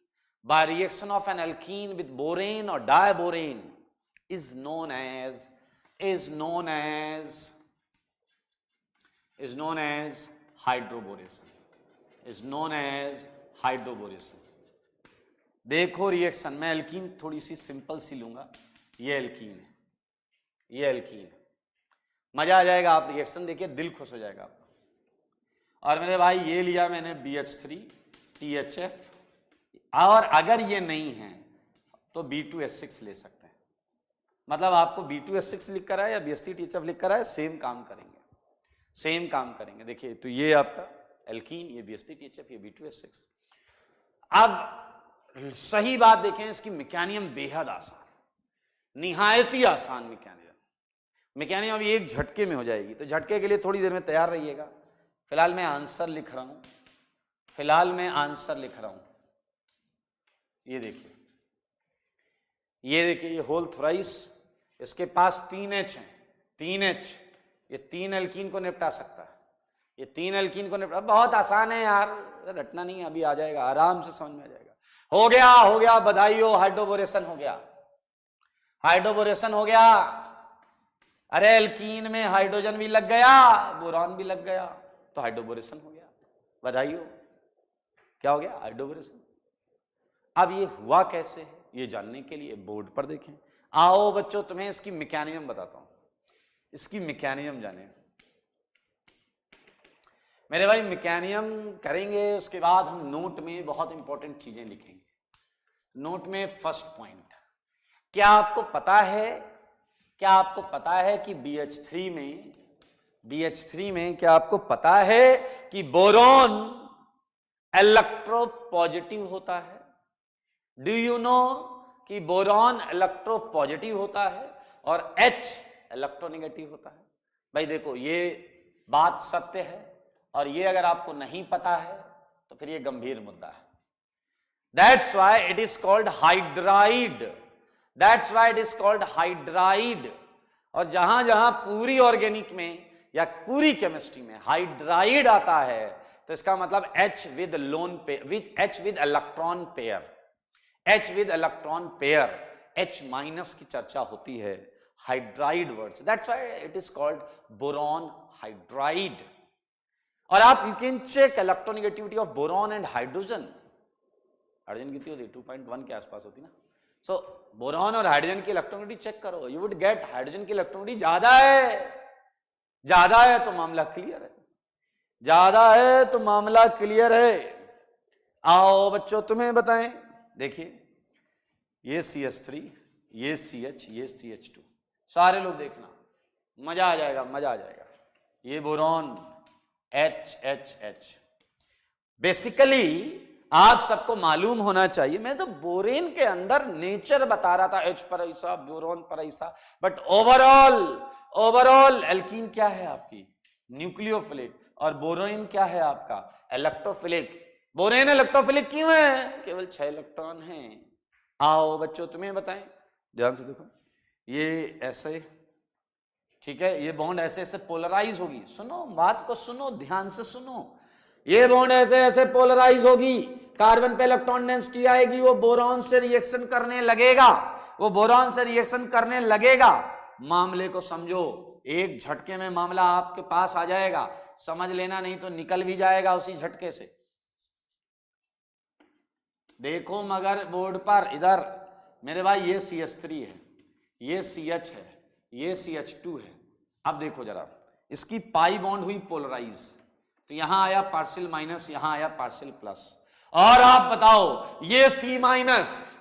by reaction of an alkene with borane और diborane is known as hydroboration, is known as hydroboration. देखो रिएक्शन में एल्कीन थोड़ी सी सिंपल सी लूंगा, ये एल्कीन है, ये एल्कीन है, मजा आ जाएगा, आप रिएक्शन देखिए दिल खुश हो जाएगा आपका। और मेरे भाई ये लिया मैंने BH3 THF, और अगर ये नहीं है तो B2H6 ले सकते हैं, मतलब आपको B2H6 लिख कर आए या BH3 THF लिख कर आए, सेम काम करेंगे, सेम काम करेंगे। देखिए तो ये आपका एल्कीन, ये BH3 THF, ये B2H6। अब सही बात देखें, इसकी मैकेनिज्म बेहद आसान, निहायती आसान मैकेनिज्म अभी एक झटके में हो जाएगी, तो झटके के लिए थोड़ी देर में तैयार रहिएगा। फिलहाल मैं आंसर लिख रहा हूं, फिलहाल मैं आंसर लिख रहा हूं। ये देखिए, ये देखिए, ये होल थ्राइस, इसके पास 3H है, 3H, ये 3 एल्कीन को निपटा सकता है, ये 3 एल्कीन को निपटा, बहुत आसान है यार, रटना नहीं, अभी आ जाएगा, आराम से समझ में आ जाएगा। हो गया, बधाई हो, हाइड्रोबोरेशन हो गया, हाइड्रोबोरेशन हो गया। अरे एल्कीन में हाइड्रोजन भी लग गया, बोरॉन भी लग गया, तो हाइड्रोबोरेशन हो गया, बधाई हो। क्या हो गया? हाइड्रोबोरेशन। अब ये हुआ कैसे है, ये जानने के लिए बोर्ड पर देखें। आओ बच्चों, तुम्हें इसकी मैकेनिज्म बताता हूं, इसकी मैकेनिज्म जाने। मेरे भाई मैकेनियम करेंगे, उसके बाद हम नोट में बहुत इंपॉर्टेंट चीजें लिखेंगे। नोट में फर्स्ट पॉइंट, क्या आपको पता है कि BH3 में क्या आपको पता है कि बोरॉन इलेक्ट्रोपॉजिटिव होता है? डू यू नो कि बोरॉन इलेक्ट्रोपॉजिटिव होता है और H इलेक्ट्रोनेगेटिव होता है? भाई देखो, ये बात सत्य है और ये अगर आपको नहीं पता है तो फिर ये गंभीर मुद्दा है। That's why it is called hydride. और जहां जहां पूरी ऑर्गेनिक में या पूरी केमिस्ट्री में हाइड्राइड आता है तो इसका मतलब H with electron pair, H minus की चर्चा होती है हाइड्राइड वर्ड से। That's why it is called boron hydride. और आप you can check electronegativity of boron and hydrogen. Hydrogen कितनी होती है? 2.1 के आसपास होती ना। सो बोरॉन और हाइड्रोजन की इलेक्ट्रोनेगेटिविटी चेक करो, यू वुड गेट हाइड्रोजन की इलेक्ट्रोनेगेटिविटी ज्यादा है तो मामला क्लियर है, ज्यादा है तो मामला क्लियर है। आओ बच्चों तुम्हें बताएं, देखिए ये CH3, ये CH, ये CH2, सारे लोग देखना, मजा आ जाएगा। ये बोरॉन H। बेसिकली आप सबको मालूम होना चाहिए, मैं तो बोरेन के अंदर नेचर बता रहा था, H पर ऐसा, बोरॉन पर ऐसा, बट ओवरऑल एल्कीन क्या है आपकी? न्यूक्लियोफिलिक, और बोरेन क्या है आपका? इलेक्ट्रोफिलिक। बोरेन इलेक्ट्रोफिलिक क्यों है? केवल 6 इलेक्ट्रॉन हैं। आओ बच्चों तुम्हें बताएं, ध्यान से देखो, ये ऐसे, ठीक है, ये बॉन्ड ऐसे ऐसे पोलराइज होगी। सुनो बात को, सुनो ध्यान से सुनो, ये बॉन्ड ऐसे ऐसे पोलराइज होगी, कार्बन पे इलेक्ट्रॉन डेंसिटी आएगी, वो बोरॉन से रिएक्शन करने लगेगा, मामले को समझो, एक झटके में मामला आपके पास आ जाएगा, समझ लेना, नहीं तो निकल भी जाएगा उसी झटके से। देखो मगर बोर्ड पर इधर मेरे भाई, ये CH3 है, ये CH है, ये CH2 है। अब देखो जरा, इसकी पाई बॉन्ड हुई पोलराइज, तो यहां आया पार्शियल माइनस, यहां आया पार्शियल प्लस। और आप बताओ ये C-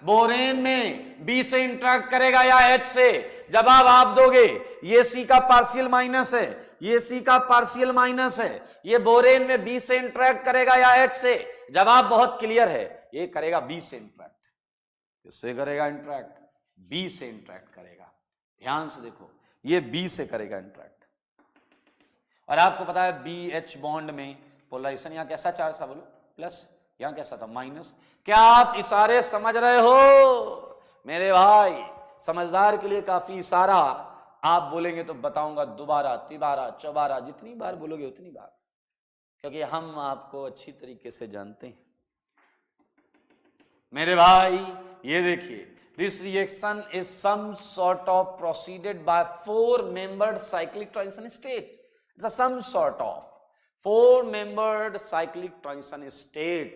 बोरेन में B से इंटरेक्ट करेगा या H से? जवाब आप दोगे, ये C का पार्शियल माइनस है, ये C का पार्शियल माइनस है, ये बोरेन में B से इंटरेक्ट करेगा या H से? जवाब बहुत क्लियर है, ये करेगा B से इंटरेक्ट। किससे करेगा इंटरेक्ट? B से इंटरेक्ट करेगा। ध्यान से देखो, ये B से करेगा इंटरेक्ट। और आपको पता है BH बॉन्ड में पोलराइजेशन यहां कैसा चार्ज था? बोलो प्लस, यहां कैसा था? माइनस। क्या आप इशारे समझ रहे हो मेरे भाई? समझदार के लिए काफी इशारा। आप बोलेंगे तो बताऊंगा दोबारा, तिबारा, चौबारा, जितनी बार बोलोगे उतनी बार, क्योंकि हम आपको अच्छी तरीके से जानते हैं मेरे भाई। ये देखिए, this reaction is some sort of proceeded by 4-membered cyclic transition state. It's a some sort of 4-membered cyclic transition state.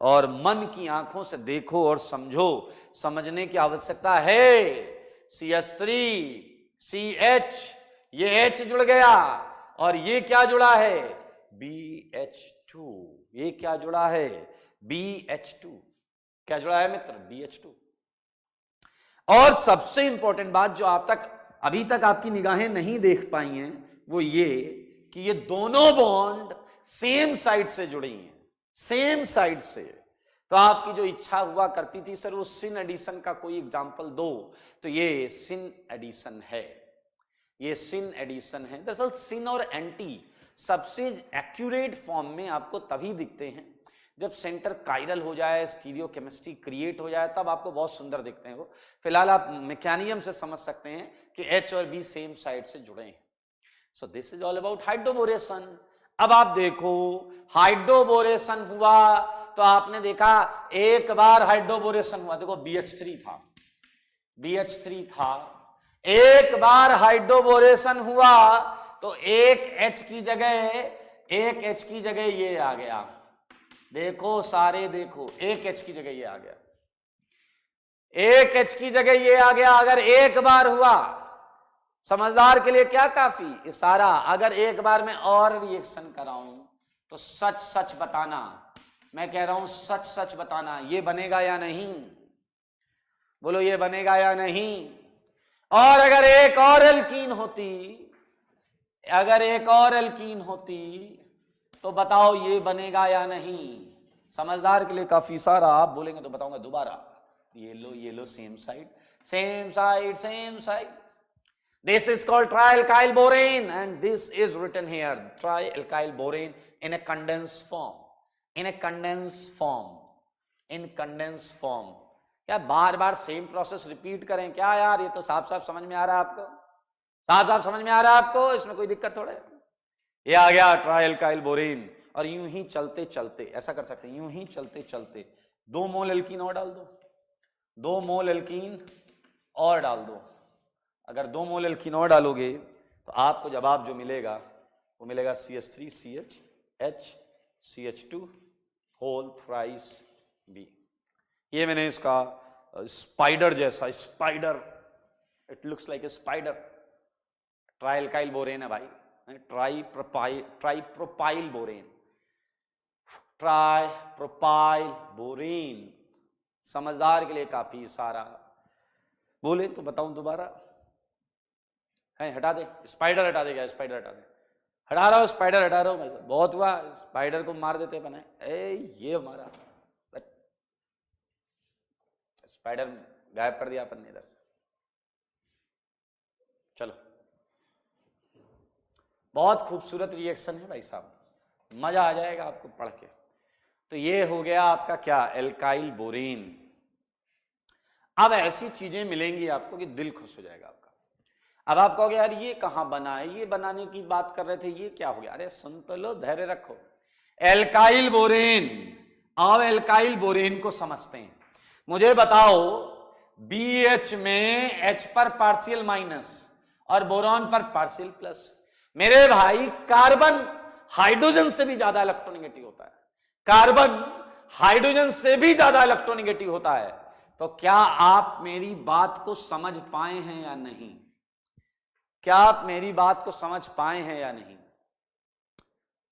और मन की आंखों से देखो और समझो, समझने की आवश्यकता है। CH3 CH, ये H जुड़ गया, और ये क्या जुड़ा है? BH2। ये क्या जुड़ा है? BH2। क्या जुड़ा है मित्र? BH2। और सबसे इंपॉर्टेंट बात जो अभी तक आपकी निगाहें नहीं देख पाई हैं, वो ये कि ये दोनों बॉन्ड सेम साइड से जुड़ी हैं, सेम साइड से। तो आपकी जो इच्छा हुआ करती थी सर वो सिन एडिशन का कोई एग्जांपल दो, तो ये सिन एडिशन है, ये सिन एडिशन है। दरअसल सिन और एंटी सबसे एक्यूरेट फॉर्म में आपको तभी दिखते हैं जब सेंटर कायरल हो जाए, स्टीरियोकेमिस्ट्री क्रिएट हो जाए, तब आपको बहुत सुंदर दिखते हैं वो। फिलहाल आप मैकेनियम से समझ सकते हैं कि H और B सेम साइड से जुड़े हैं। So this is all about hydroboration. अब आप देखो, हाइड्रोबोरेशन हुआ तो आपने देखा एक बार हाइड्रोबोरेशन हुआ, देखो BH3 था, एक बार हाइड्रोबोरेशन हुआ तो एक H की जगह ये आ गया। देखो सारे देखो, एक H की जगह ये आ गया, एक H की जगह ये आ गया। अगर एक बार हुआ, समझदार के लिए क्या काफी इशारा, अगर एक बार मैं और रिएक्शन कराऊं तो सच सच बताना, मैं कह रहा हूं सच सच बताना, ये बनेगा या नहीं, बोलो ये बनेगा या नहीं। और अगर एक और एल्कीन होती, अगर एक और एल्कीन होती तो बताओ ये बनेगा या नहीं। समझदार के लिए काफी सारा, आप बोलेंगे तो बताऊंगा दोबारा। ये लो same side, same side, same side. This is called trialkyl borane and this is written here, trialkyl borane in a condensed form, in a condensed form, in condensed form। क्या बार बार सेम प्रोसेस रिपीट करें क्या यार, ये तो साफ साफ समझ में आ रहा है आपको, साफ साफ समझ में आ रहा है आपको, इसमें कोई दिक्कत थोड़ा है। ये आ गया ट्राइएल्काइल बोरेन, और यूं ही चलते चलते ऐसा कर सकते हैं, यूं ही चलते चलते 2 मोल एल्कीन और डाल दो, 2 मोल एल्कीन और डाल दो। अगर 2 मोल एल्कीन और डालोगे तो आपको जवाब जो मिलेगा वो मिलेगा CH3CH CH2 whole thrice B। ये मैंने इसका स्पाइडर जैसा, spider, it looks like a spider, trialkyl borane है भाई, ट्राइप्रोपाइल बोरेन, ट्राइप्रोपाइल बोरेन। समझदार के लिए काफी सारा, बोले तो बताऊं दोबारा है, हटा दे स्पाइडर, हटा दे क्या स्पाइडर, हटा दे, हटा रहा हूं स्पाइडर, हटा रहा हूं भाई, बहुत हुआ, स्पाइडर को मार देते अपन, ये हमारा स्पाइडर गायब कर दिया अपन ने इधर से। चलो, बहुत खूबसूरत रिएक्शन है भाई साहब, मजा आ जाएगा आपको पढ़ के। तो ये हो गया आपका क्या, एल्काइल बोरेन। अब ऐसी चीजें मिलेंगी आपको कि दिल खुश हो जाएगा आपका। अब आप कहोगे यार ये कहां बना है, ये बनाने की बात कर रहे थे, ये क्या हो गया, अरे सुन तो लो, धैर्य रखो। एल्काइल बोरेन, अब एल्काइल बोरेन को समझते हैं। मुझे बताओ BH में H पर पार्शियल माइनस और बोरॉन पर पार्शियल प्लस। मेरे भाई कार्बन हाइड्रोजन से भी ज्यादा इलेक्ट्रोनेगेटिव होता है, कार्बन हाइड्रोजन से भी ज्यादा इलेक्ट्रोनेगेटिव होता है। तो क्या आप मेरी बात को समझ पाए हैं या नहीं, क्या आप मेरी बात को समझ पाए हैं या नहीं?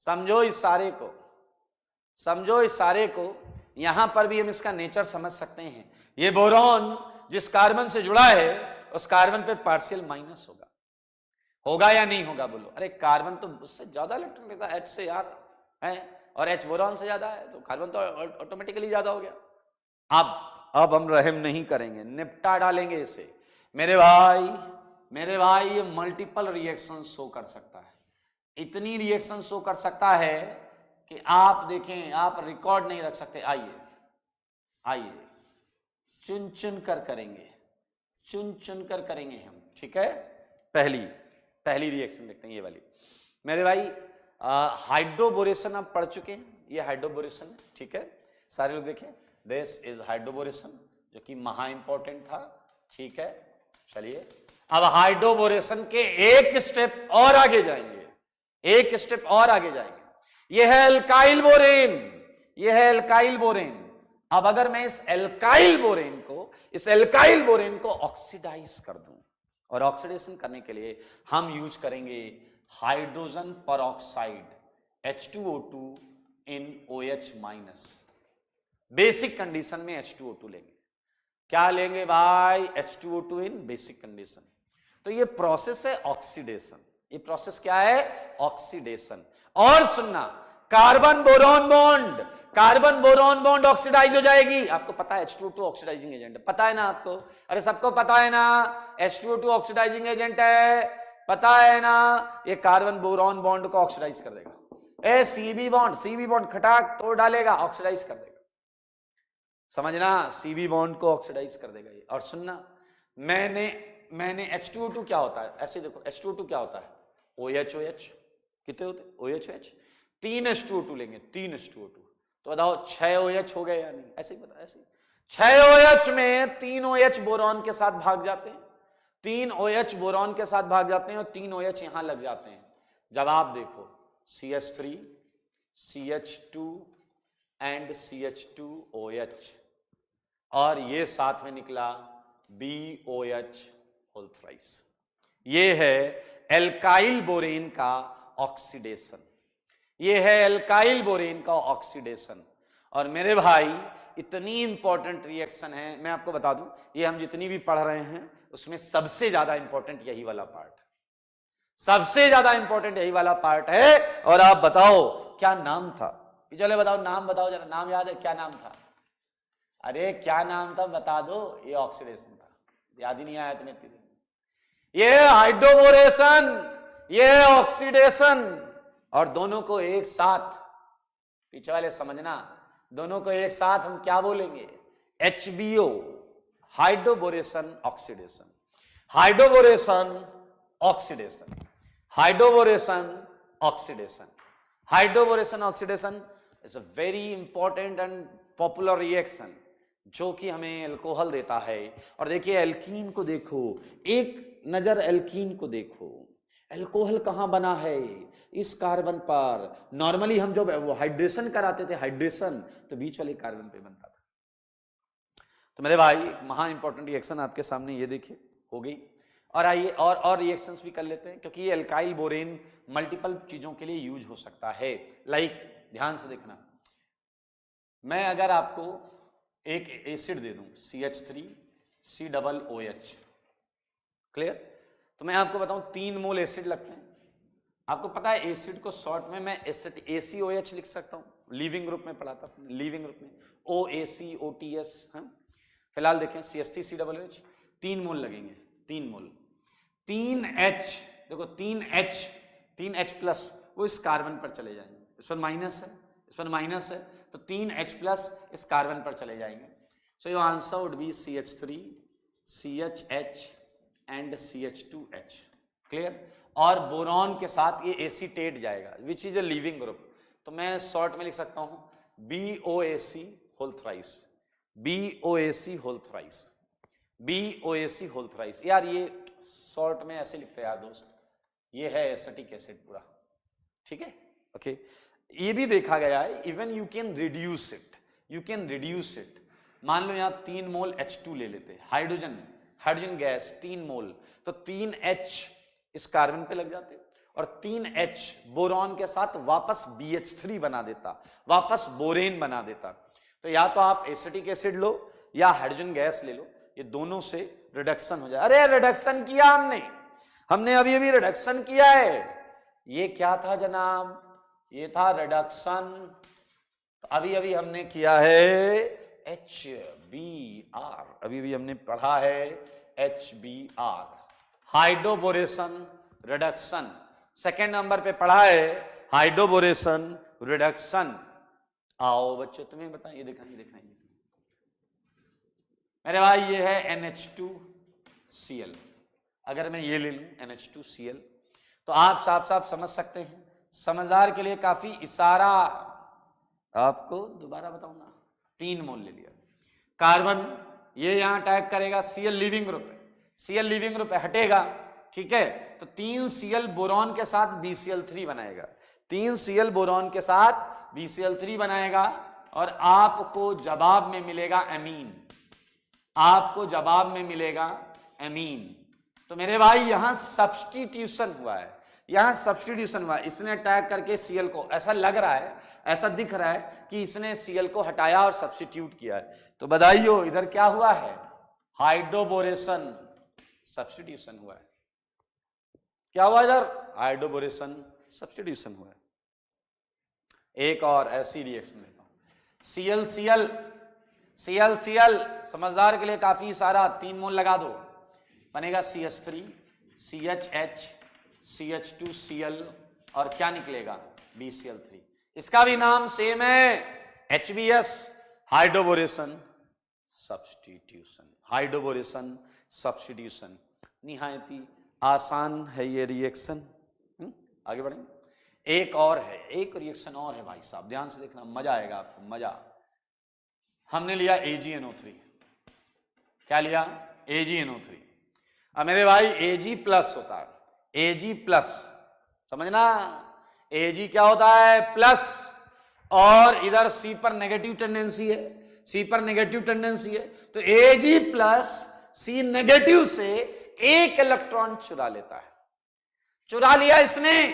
समझो इस सारे को, समझो इस सारे को। यहां पर भी हम इसका नेचर समझ सकते हैं। ये बोरॉन जिस कार्बन से जुड़ा है उस कार्बन पे पार्शियल माइनस होगा, होगा या नहीं होगा, बोलो। अरे कार्बन तो उससे ज्यादा इलेक्ट्रॉन लेता है H से यार, है, और H बोरॉन से ज्यादा है, तो कार्बन तो ऑटोमेटिकली ज्यादा हो गया। अब हम रहम नहीं करेंगे, निपटा डालेंगे इसे। मेरे भाई ये मल्टीपल रिएक्शन शो कर सकता है, इतनी रिएक्शन शो कर सकता है कि आप देखें, आप रिकॉर्ड नहीं रख सकते। आइए चुन चुन कर करेंगे, चुन चुन कर करेंगे हम, ठीक है। पहली रिएक्शन देखते हैं, ये वाली। मेरे भाई हाइड्रोबोरेशन आप पढ़ चुके हैं, ये हाइड्रोबोरेशन है, ठीक है, सारे लोग देखें, दिस इज हाइड्रोबोरेशन, जो कि महा इंपॉर्टेंट था, ठीक है। चलिए अब हाइड्रोबोरेशन के एक स्टेप और आगे जाएंगे, एक स्टेप और आगे जाएंगे। यह है एल्काइल बोरेन, यह है एल्काइल बोरेन। अब अगर मैं इस एल्काइल बोरेन को ऑक्सीडाइज कर दूं, और ऑक्सीडेशन करने के लिए हम यूज करेंगे हाइड्रोजन परऑक्साइड H2O2 इन OH माइनस। बेसिक कंडीशन में H2O2 लेंगे, क्या लेंगे भाई, H2O2 इन बेसिक कंडीशन। तो ये प्रोसेस है ऑक्सीडेशन, ये प्रोसेस क्या है, ऑक्सीडेशन। और सुनना, कार्बन बोरॉन बॉन्ड ऑक्सीडाइज हो जाएगी, आपको पता है H2O2 ऑक्सीडाइजिंग एजेंट है, पता है ना आपको, अरे सबको पता है ना H2O2 ऑक्सीडाइजिंग एजेंट है, पता है ना, ये कार्बन बोरॉन बॉन्ड को ऑक्सीडाइज कर देगा। CB बॉन्ड खटाक तोड़ डालेगा, ऑक्सीडाइज कर देगा, समझना, CB बॉन्ड को ऑक्सीडाइज कर देगा ये। और सुनना, मैंने H2O2 क्या होता है, ऐसे देखो, H2O2 क्या होता है, OH कितने होते, OH 3 H2O2 लेंगे, 3 H2O2, तो बताओ 6 OH हो गए या नहीं, ऐसे ही बता, ऐसे 6 OH में 3 OH बोरॉन के साथ भाग जाते हैं, 3 OH बोरॉन के साथ भाग जाते हैं, और 3 OH यहां लग जाते हैं। जवाब देखो, CH3 CH2 एंड CH2OH, और ये साथ में निकला BOH होल थ्राइस। ये है एल्काइल बोरेन का ऑक्सीडेशन। ये है एल्काइल बोरेन का ऑक्सीडेशन। और मेरे भाई इतनी इंपॉर्टेंट रिएक्शन है, मैं आपको बता दूं, ये हम जितनी भी पढ़ रहे हैं उसमें सबसे ज्यादा इंपॉर्टेंट यही वाला पार्ट है, सबसे ज्यादा इंपॉर्टेंट यही वाला पार्ट है। और आप बताओ क्या नाम था, चलो बताओ नाम, बताओ जरा, नाम याद है? क्या नाम था? अरे क्या नाम था बता दो। ये ऑक्सीडेशन था, याद ही नहीं आया तुम्हें? ये हाइड्रोबोरेशन, ये ऑक्सीडेशन, और दोनों को एक साथ, पीछे वाले समझना, दोनों को एक साथ हम क्या बोलेंगे? HBO, hydroboration oxidation, hydroboration oxidation, hydroboration oxidation. Hydroboration oxidation is a very important and popular reaction जो कि हमें अल्कोहल देता है। और देखिए एल्कीन को देखो, एक नजर एल्कीन को देखो, अल्कोहल कहां बना है? इस कार्बन पर। नॉर्मली हम जब वो हाइड्रेशन कराते थे, हाइड्रेशन, तो बीच वाले कार्बन पे बनता था। तो मेरे भाई महा इंपॉर्टेंट रिएक्शन आपके सामने ये देखिए हो गई। और आइए और रिएक्शंस भी कर लेते हैं, क्योंकि ये एल्काइल बोरेन मल्टीपल चीजों के लिए यूज हो सकता है। लाइक ध्यान से देखना, मैं अगर आपको एक एसिड दे दूं CH3COOH, क्लियर? तो मैं आपको बताऊं 3 मोल एसिड लगते हैं। आपको पता है एसिड को शॉर्ट में मैं ACOH लिख सकता हूं, लिविंग ग्रुप में पढ़ा था, लिविंग ग्रुप में OACOTS। फिलहाल देखें CH3COOH 3 मोल लगेंगे, 3 मोल। 3H, देखो 3H प्लस वो इस कार्बन पर चले जाएंगे, इस पर माइनस है, इस पर माइनस है, तो 3H प्लस इस कार्बन पर चले जाएंगे। So your answer would be CH3, CHH and CH2H, clear? और बोरॉन के साथ ये एसीटेट जाएगा, which is a leaving group. तो मैं शॉर्ट में लिख सकता हूं BOAC whole thrice, BOAC whole thrice, BOAC whole thrice. यार ये शॉर्ट में ऐसे लिखते हैं यार दोस्त, ये है एसिटिक एसिड पूरा, ठीक है? ओके, ये भी देखा गया है, even you can reduce it, you can reduce it. मान लो यहां 3 मोल H2 ले लेते हैं, हाइड्रोजन गैस 3 मोल, तो 3H इस कार्बन पे लग जाते और 3H बोरॉन के साथ वापस BH3 बना देता, वापस बोरेन बना देता। तो या तो आप एसिटिक एसिड लो या हाइड्रोजन गैस ले लो, ये दोनों से रिडक्शन हो जाए। अरे रिडक्शन किया हमने अभी रिडक्शन किया है। ये क्या था जनाब? ये था रिडक्शन। तो अभी हमने किया है HBr, अभी हमने पढ़ा है HBr, hydroboration reduction. Second number पे पढ़ा है हाइड्रोबोरेशन रिडक्शन। आओ बच्चों तुम्हें बताइए, दिखाइए मेरे भाई, ये है NH2Cl। अगर मैं ये ले लूं NH2Cl, तो आप साफ समझ सकते हैं, समझदार के लिए काफी इशारा। आपको दोबारा बताऊंगा, 3 मोल ले लिया कार्बन, ये यहां अटैक करेगा, Cl लिविंग ग्रुप है, Cl लिविंग ग्रुप है, हटेगा, ठीक है? तो 3Cl बोरॉन के साथ BCl3 बनाएगा, 3Cl बोरॉन के साथ BCl3 बनाएगा, और आपको जवाब में मिलेगा एमीन, आपको जवाब में मिलेगा एमीन। तो मेरे भाई यहां सब्स्टिट्यूशन हुआ है, यहां सब्स्टिट्यूशन हुआ है। इसने अटैक करके Cl को, ऐसा लग रहा है, ऐसा दिख रहा है कि इसने Cl को हटाया और सब्स्टिट्यूट किया है। तो बधाइयो, इधर क्या हुआ है? हाइड्रोबोरेशन सब्स्टिट्यूशन हुआ है। क्या हुआ इधर? हाइड्रोबोरेशन सब्स्टिट्यूशन हुआ है। एक और ऐसी रिएक्शन लेता हूं, Cl, समझदार के लिए काफी सारा, 3 मोल लगा दो, बनेगा CH3, CHH, CH2Cl, और क्या निकलेगा? BCl3। इसका भी नाम सेम है, HBS, hydroboration substitution, hydroboration substitution. निहायती आसान है ये रिएक्शन। आगे बढ़ेंगे। एक और है, एक रिएक्शन और है भाई साहब, ध्यान से देखना, मजा आएगा आपको, मजा। हमने लिया AgNO3, क्या लिया? AgNO3। अब मेरे भाई Ag प्लस होता है, Ag प्लस, समझना, Ag क्या होता है? प्लस, और इधर C पर नेगेटिव टेंडेंसी है, C पर नेगेटिव टेंडेंसी है, तो Ag प्लस C नेगेटिव से 1 इलेक्ट्रॉन चुरा लेता है। चुरा लिया इसने,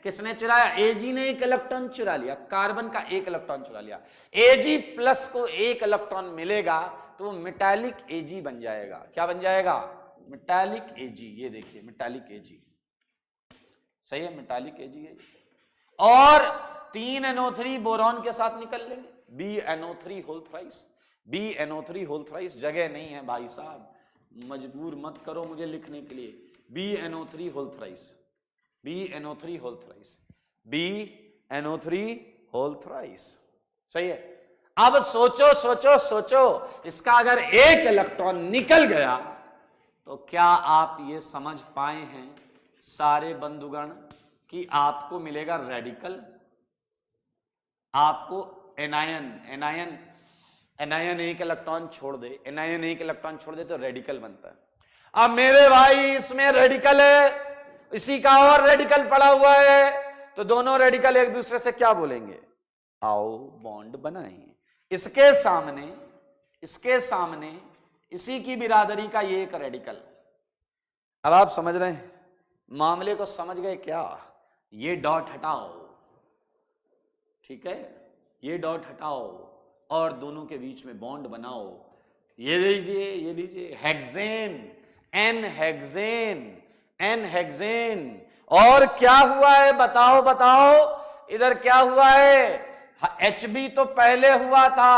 किसने चुराया? Ag ने एक इलेक्ट्रॉन चुरा लिया, कार्बन का एक इलेक्ट्रॉन चुरा लिया। Ag प्लस को एक इलेक्ट्रॉन मिलेगा तो वो मेटालिक Ag बन जाएगा। क्या बन जाएगा? Metallic Ag। ये देखिए मेटालिक Ag, सही है, मेटालिक Ag है। और 3NO3 बोरॉन के साथ निकल लेंगे, BNO3 whole thrice. BNO3 whole thrice जगह नहीं है भाई साहब, मजबूर मत करो मुझे लिखने के लिए। BNO3 whole thrice, BNO3 whole thrice, BNO3 whole thrice, सही है। अब सोचो सोचो सोचो, इसका अगर एक इलेक्ट्रॉन निकल गया तो क्या आप ये समझ पाए हैं सारे बंधुगण कि आपको मिलेगा रेडिकल, आपको एनायन, एनायन एनायन एक इलेक्ट्रॉन छोड़ दे, एनायन एक इलेक्ट्रॉन छोड़ दे तो रेडिकल बनता है। अब मेरे भाई इसमें रेडिकल है, इसी का और रेडिकल पड़ा हुआ है, तो दोनों रेडिकल एक दूसरे से क्या बोलेंगे? आओ बॉन्ड बनाएं। इसके सामने इसी की बिरादरी का ये एक रेडिकल। अब आप समझ रहे हैं मामले को, समझ गए क्या? ये डॉट हटाओ, ठीक है, ये डॉट हटाओ और दोनों के बीच में बॉन्ड बनाओ। ये लीजिए, ये लीजिए hexane, n hexane, n hexane. और क्या हुआ है बताओ बताओ, इधर क्या हुआ है? HB तो पहले हुआ था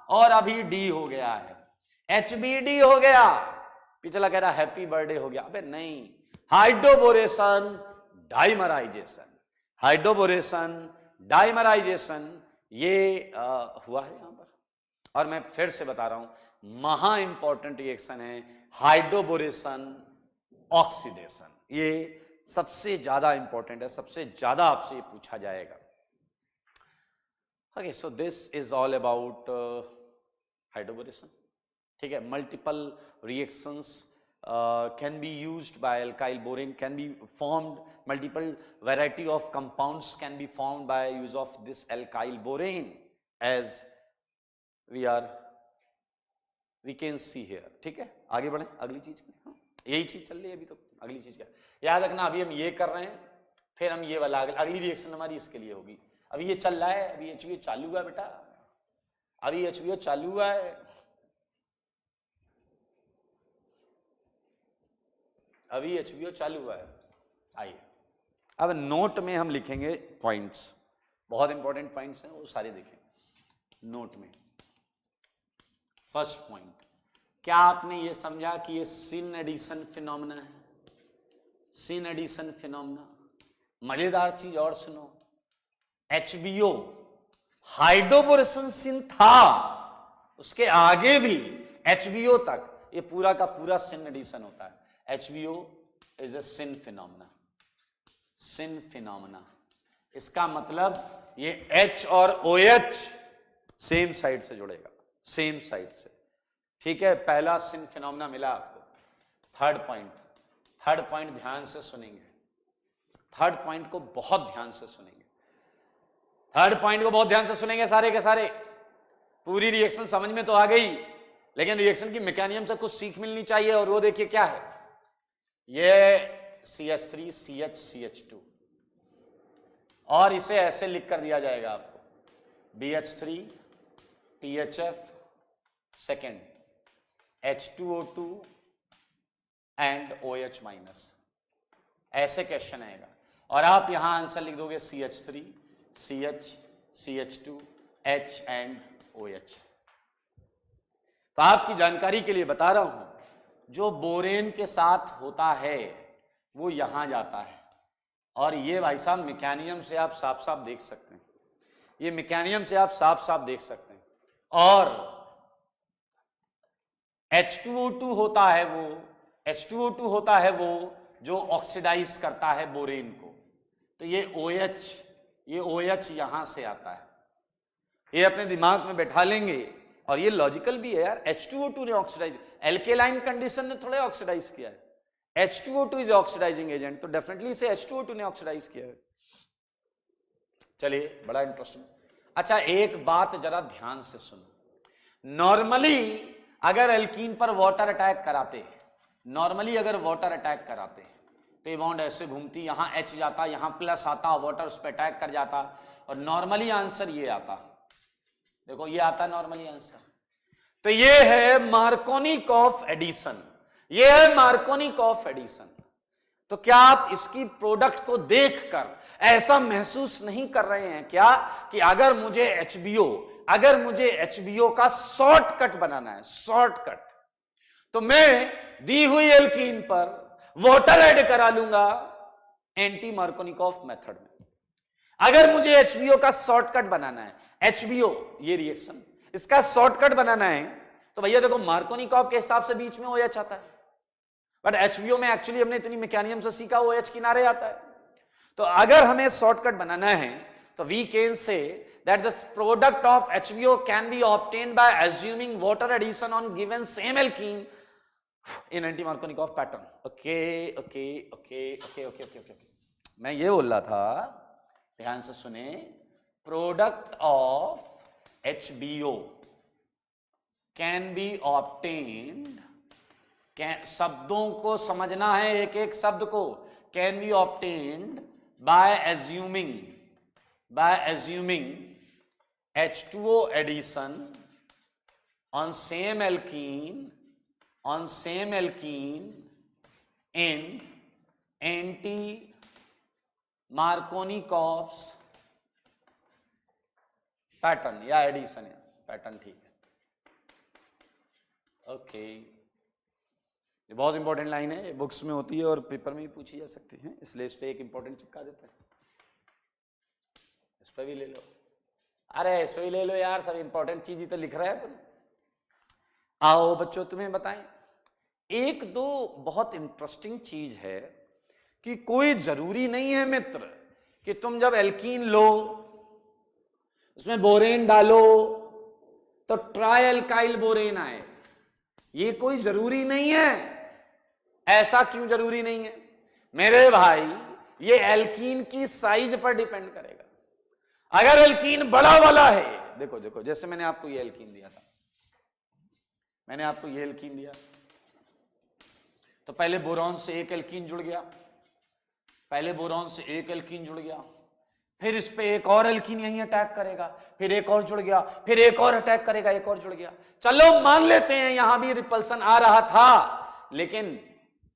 और अभी D हो गया है, HBD हो गया। पिछला कह रहा हैप्पी बर्थडे हो गया, अबे नहीं, हाइड्रोबोरेशन डाइमराइजेशन, हाइड्रोबोरेशन डाइमराइजेशन ये हुआ है यहां पर। और मैं फिर से बता रहा हूं, महा इंपॉर्टेंट रिएक्शन है हाइड्रोबोरेशन ऑक्सीडेशन, ये सबसे ज्यादा इंपॉर्टेंट है, सबसे ज्यादा आपसे ये पूछा जाएगा। Okay, so this is all about hydroboration, ठीक है। Multiple reactions can be used by alkyl borane, can be formed, multiple variety of compounds can be formed by use of this alkyl borane, as we can see here, ठीक है। आगे बढ़े अगली चीज, यही चीज चल रही है अभी, तो अगली चीज क्या याद रखना, अभी हम ये कर रहे हैं, फिर हम ये वाला अगली रिएक्शन हमारी इसके लिए होगी। अभी ये चल रहा है, अभी HBO चालू हुआ बेटा, अभी HBO चालू हुआ है, अभी HBO चालू हुआ है। आइए अब नोट में हम लिखेंगे पॉइंट्स, बहुत इंपॉर्टेंट पॉइंट्स हैं, वो सारे देखें नोट में। फर्स्ट पॉइंट, क्या आपने ये समझा कि ये सिन एडिशन फिनोमेना है? सिन एडिशन फिनोमेना, मजेदार चीज और सुनो, HBO हाइड्रोबोरेशन सिन था, उसके आगे भी HBO तक ये पूरा का पूरा सिन एडिशन होता है। HBO is a sin phenomena, sin phenomena। इसका मतलब ये H और OH सेम साइड से जुड़ेगा, सेम साइड से, ठीक है। पहला sin phenomena मिला आपको। थर्ड पॉइंट ध्यान से सुनेंगे, थर्ड पॉइंट को बहुत ध्यान से सुनेंगे, थर्ड पॉइंट को बहुत ध्यान से सुनेंगे सारे के सारे। पूरी रिएक्शन समझ में तो आ गई, लेकिन रिएक्शन की मैकेनिज्म से कुछ सीख मिलनी चाहिए, और वो देखिए क्या है, ये CH3 CH CH2, और इसे ऐसे लिख कर दिया जाएगा आपको, BH3 THF second H2O2 and OH minus, ऐसे क्वेश्चन आएगा। और आप यहां आंसर लिख दोगे CH3 CH CH2 H and OH। तो आपकी जानकारी के लिए बता रहा हूं, जो बोरेन के साथ होता है वो यहां जाता है, और ये भाई साहब मैकेनिज्म से आप साफ साफ देख सकते हैं, ये मैकेनिज्म से आप साफ साफ देख सकते हैं। और H2O2 होता है वो, H2O2 होता है वो जो ऑक्सीडाइज करता है बोरेन को, तो ये OH यहां से आता है, ये अपने दिमाग में बैठा लेंगे। और ये लॉजिकल भी है यार, H2O2 ने ऑक्सीडाइज, एल्केलाइन कंडीशन ने थोड़े ऑक्सीडाइज किया है, H2O2 इज ऑक्सीडाइजिंग एजेंट, तो डेफिनेटली इसे H2O2 ने ऑक्सीडाइज किया है। चलिए, बड़ा इंटरेस्टिंग। अच्छा, एक बात जरा ध्यान से सुनो, नॉर्मली अगर एल्कीन पर वाटर अटैक कराते, नॉर्मली अगर वाटर अटैक कराते तो ये बॉन्ड ऐसे घूमती, यहां H जाता, यहां प्लस आता, वाटर उस पर अटैक कर जाता, और नॉर्मली आंसर ये आता। देखो ये आता नॉर्मली आंसर। तो ये है मार्कोनिकॉफ एडिशन, ये है मार्कोनिकॉफ एडिशन। तो क्या आप इसकी प्रोडक्ट को देखकर ऐसा महसूस नहीं कर रहे हैं क्या कि अगर मुझे एचबीओ का शॉर्टकट बनाना है, शॉर्टकट, तो मैं दी हुई एल्कीन पर वाटर ऐड करा लूंगा एंटी मार्कोनिकॉफ मेथड में। अगर मुझे एचबीओ का शॉर्टकट बनाना है, एचबीओ ये रिएक्शन, इसका शॉर्टकट बनाना है, तो भैया देखो मार्कोनिकॉफ के हिसाब से बीच में OH आता है, बट एचबीओ में एक्चुअली हमने इतनी मैकेनिज्म से सीखा OH किनारे आता है। तो अगर हमें शॉर्टकट बनाना है तो we can say that the product of HBO can be obtained by assuming water addition on given same alkene in anti-Markovnikov pattern. Okay. मैं ये बोल रहा था, ध्यान से सुने, product of HBO can be obtained, शब्दों को समझना है, एक एक शब्द को, can be obtained by assuming H2O addition on same alkene in anti-Markovnikov's pattern या एडिशन है पैटर्न, ठीक है। ओके, ये बहुत इंपॉर्टेंट लाइन है, बुक्स में होती है और पेपर में भी पूछी जा सकती है, इसलिए इस पे एक इंपॉर्टेंट चिपका देता है। इस पे भी ले लो, अरे इस पे भी ले लो यार, सब इंपॉर्टेंट चीज ही तो लिख रहा है तुम। आओ बच्चों तुम्हें बताएं, एक दो बहुत इंटरेस्टिंग चीज है कि कोई जरूरी नहीं है मित्र कि तुम जब एल्कीन लो उसमें बोरेन डालो तो ट्राई एल्काइल बोरेन आए, ये कोई जरूरी नहीं है। ऐसा क्यों जरूरी नहीं है मेरे भाई? ये एल्कीन की साइज पर डिपेंड करेगा। अगर एल्कीन बड़ा वाला है, देखो देखो, जैसे मैंने आपको ये एल्कीन दिया था, मैंने आपको ये एल्कीन दिया, तो पहले बोरॉन से एक एल्कीन जुड़ गया, पहले बोरॉन से एक एल्कीन जुड़ गया, फिर इस पे एक और एल्कीन यहीं अटैक करेगा, फिर एक और जुड़ गया, फिर एक और अटैक करेगा, एक और जुड़ गया। चलो मान लेते हैं यहां भी रिपल्सन आ रहा था, लेकिन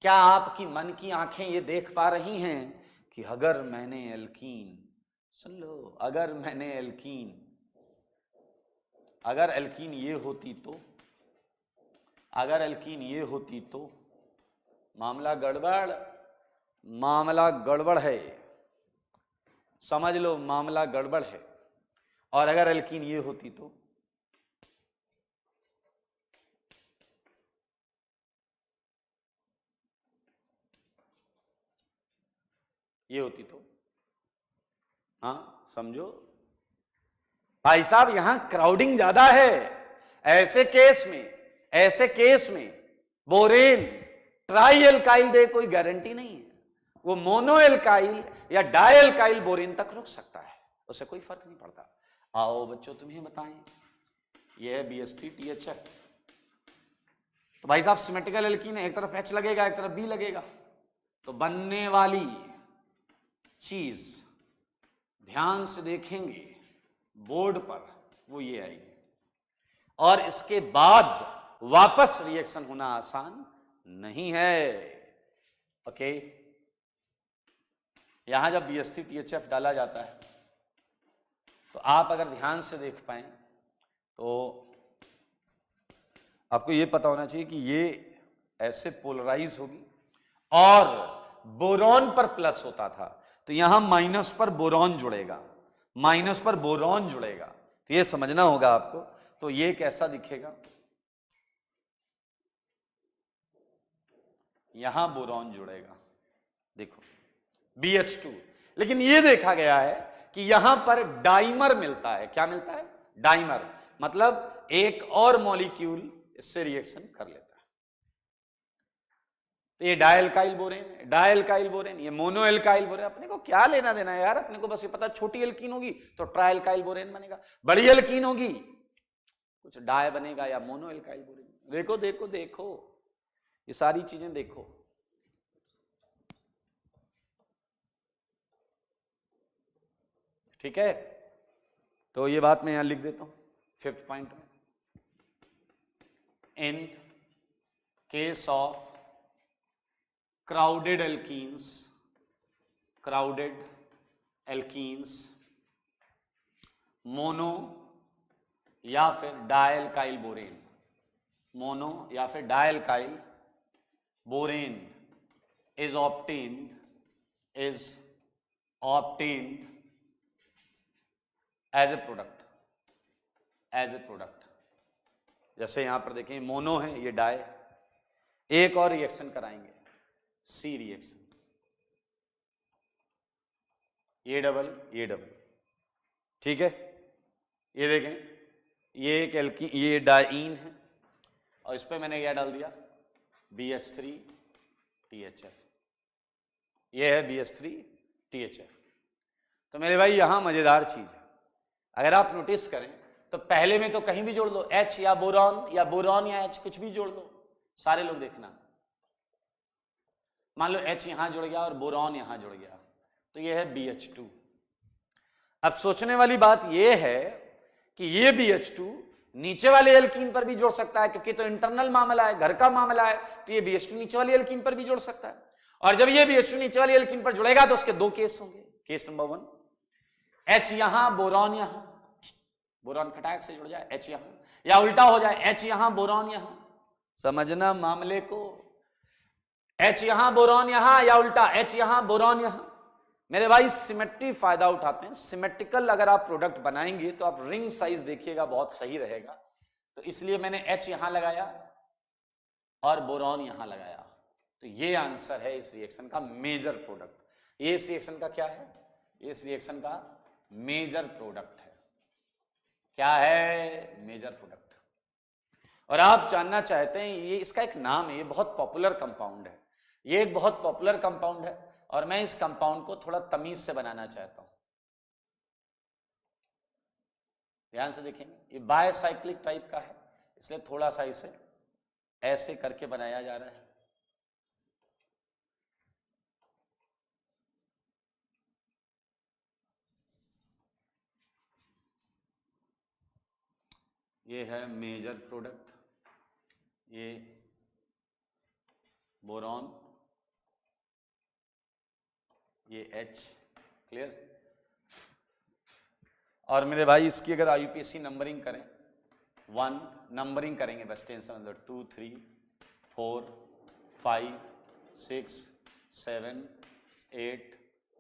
क्या आपकी मन की आंखें ये देख पा रही हैं कि अगर मैंने एल्कीन, सुन लो, अगर मैंने एल्कीन, अगर एल्कीन ये होती तो, अगर एल्कीन ये होती तो मामला गड़बड़, मामला गड़बड़ है, समझ लो मामला गड़बड़ है। और अगर एल्कीन ये होती तो, ये होती तो, हाँ समझो भाई साहब, यहां क्राउडिंग ज्यादा है। ऐसे केस में बोरेन ट्राई एल्काइल दे कोई गारंटी नहीं है, वो मोनो एल्काइल या डाई एल्काइल बोरेन तक रुक सकता है, उससे कोई फर्क नहीं पड़ता। आओ बच्चों तुम्हें बताएं, ये है BH3THF। तो भाई साहब सिमेट्रिकल एल्कीन है, एक तरफ H लगेगा एक तरफ B लगेगा, तो बनने वाली चीज ध्यान से देखेंगे बोर्ड पर, वो ये आएगी, और इसके बाद वापस रिएक्शन होना आसान नहीं है। ओके, यहां जब BH3THF डाला जाता है तो आप अगर ध्यान से देख पाए तो आपको ये पता होना चाहिए कि ये ऐसे पोलराइज होगी, और बोरॉन पर प्लस होता था तो यहां माइनस पर बोरॉन जुड़ेगा, माइनस पर बोरॉन जुड़ेगा, तो ये समझना होगा आपको। तो ये कैसा दिखेगा, यहां बोरॉन जुड़ेगा, देखो BH2, लेकिन ये देखा गया है कि यहां पर डाइमर मिलता है। क्या मिलता है? डाइमर, मतलब एक और मॉलिक्यूल इससे रिएक्शन कर लेता है। तो ये डायल्काइल बोरेन, डायल्काइल बोरेन, ये मोनो एल्काइल बोरेन, अपने को क्या लेना देना है यार, अपने को बस ये पता, छोटी एल्कीन होगी तो ट्राइल्काइल बोरेन बनेगा, बड़ी एल्कीन होगी कुछ डाय बनेगा या मोनो एल्काइल बोरेन। देखो देखो देखो, ये सारी चीजें देखो। ठीक है, तो ये बात मैं यहां लिख देता हूं 5th पॉइंट में। In case of crowded alkenes mono या फिर डायल्काइल बोरेन, मोनो या फिर डायल्काइल borane is obtained as a product। जैसे यहां पर देखें मोनो है, ये डाई, एक और रिएक्शन कराएंगे, सी रिएक्शन, ये डबल, ठीक है। ये देखें, ये एक एल्कीन, ये डाइन है, और इस पे मैंने क्या डाल दिया, BH3THF, ये है BH3THF। तो मेरे भाई यहां मजेदार चीज है, अगर आप नोटिस करें तो पहले में तो कहीं भी जोड़ दो, H या बोरॉन या H, कुछ भी जोड़ दो, सारे लोग देखना। मान लो H यहां जुड़ गया और बोरॉन यहां जुड़ गया, तो ये है BH2। अब सोचने वाली बात ये है कि ये BH2 नीचे वाले एल्कीन पर भी जोड़ सकता है, क्योंकि तो इंटरनल मामला है, घर का मामला है, तो ये BH2 नीचे वाली एल्कीन पर भी जोड़ सकता है। और जब ये BH2 नीचे वाली एल्कीन पर जुड़ेगा तो उसके दो केस होंगे। केस नंबर 1, H यहां बोरॉन यहां, बोरॉन खटाक से जुड़ जाए H यहां, या उल्टा हो जाए H यहां बोरॉन यहां, समझना मामले को, H यहां बोरॉन यहां, या उल्टा H यहां बोरॉन यहां। मेरे भाई सिमेट्री फायदा उठाते हैं, सिमेट्रिकल अगर आप प्रोडक्ट बनाएंगे तो आप रिंग साइज देखिएगा, बहुत सही रहेगा। तो इसलिए मैंने H यहां लगाया और बोरॉन यहां लगाया, तो ये आंसर है इस रिएक्शन का मेजर प्रोडक्ट। ये इस रिएक्शन का क्या है, ये इस रिएक्शन का मेजर प्रोडक्ट है। क्या है, मेजर प्रोडक्ट। और आप जानना चाहते हैं, ये इसका एक नाम है, ये बहुत पॉपुलर कंपाउंड है, ये एक बहुत पॉपुलर कंपाउंड है, और मैं इस कंपाउंड को थोड़ा तमीज से बनाना चाहता हूं। ध्यान से देखेंगे, ये बायसाइक्लिक टाइप का है, इसलिए थोड़ा सा इसे ऐसे करके बनाया जा रहा है। ये है मेजर प्रोडक्ट, ये बोरॉन, ये H, क्लियर। और मेरे भाई इसकी अगर IUPAC नंबरिंग करें, 1 नंबरिंग करेंगे बस, टेंशन मतलब 2 3 4 5 6 7 8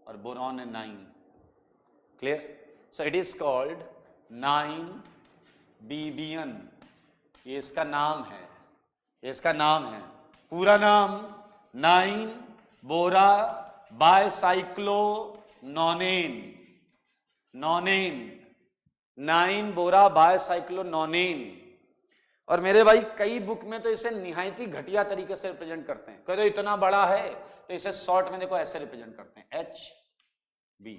और बोरॉन है 9, clear. So it is called 9-BBN, ये इसका नाम है, ये इसका नाम है, पूरा नाम 9-बोरा बायसाइक्लोनोनेन, 9-बोरा बायसाइक्लोनोनेन। और मेरे भाई कई बुक में तो इसे निहायत ही घटिया तरीके से रिप्रेजेंट करते हैं, कहते इतना बड़ा है तो इसे शॉर्ट में देखो ऐसे रिप्रेजेंट करते हैं, HB।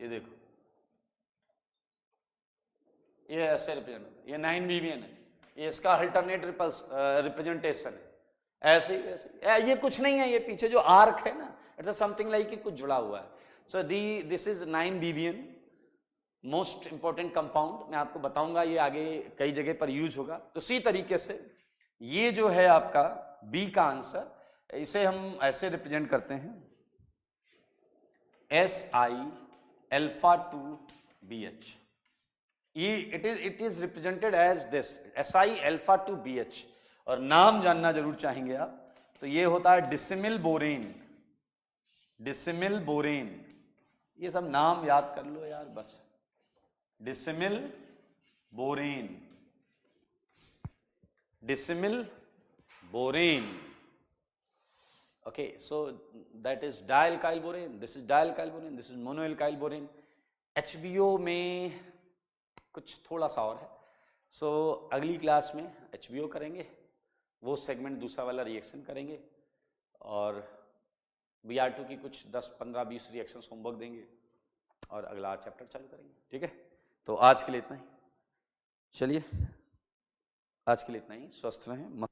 ये देखो, ये ऐसे रिप्रेजेंट होता है, ये 9-BBN है, ये इसका अल्टरनेट रिप्रेजेंटेशन है, ऐसे ही ऐसे। ये कुछ नहीं है, ये पीछे जो आर्क है ना, इट्स समथिंग लाइक कि कुछ जुड़ा हुआ है। So this is 9-BBN, most important compound. मैं आपको बताऊंगा, ये आगे कई जगह पर यूज होगा। तो इसी तरीके से ये जो है आपका बी का आंसर, इसे हम ऐसे रिप्रेजेंट करते हैं, Si-alpha-2BH। It is represented as this, Si-alpha-2BH। और नाम जानना जरूर चाहेंगे आप, तो ये होता है डिसिमिल बोरेन, डिसिमिल बोरेन। ये सब नाम याद कर लो यार बस, decimal borane, decimal borane. Okay, so that is dialkyl borane, this is dialkyl borane, this is monoalkyl borane। HBO में कुछ थोड़ा सा और है। सो अगली क्लास में HBO करेंगे, वो सेगमेंट दूसरा वाला रिएक्शन करेंगे, और BR2 की कुछ 10 15 20 रिएक्शंस होमवर्क देंगे, और अगला चैप्टर चालू करेंगे। ठीक है, तो आज के लिए इतना ही, चलिए आज के लिए इतना ही, स्वस्थ रहें।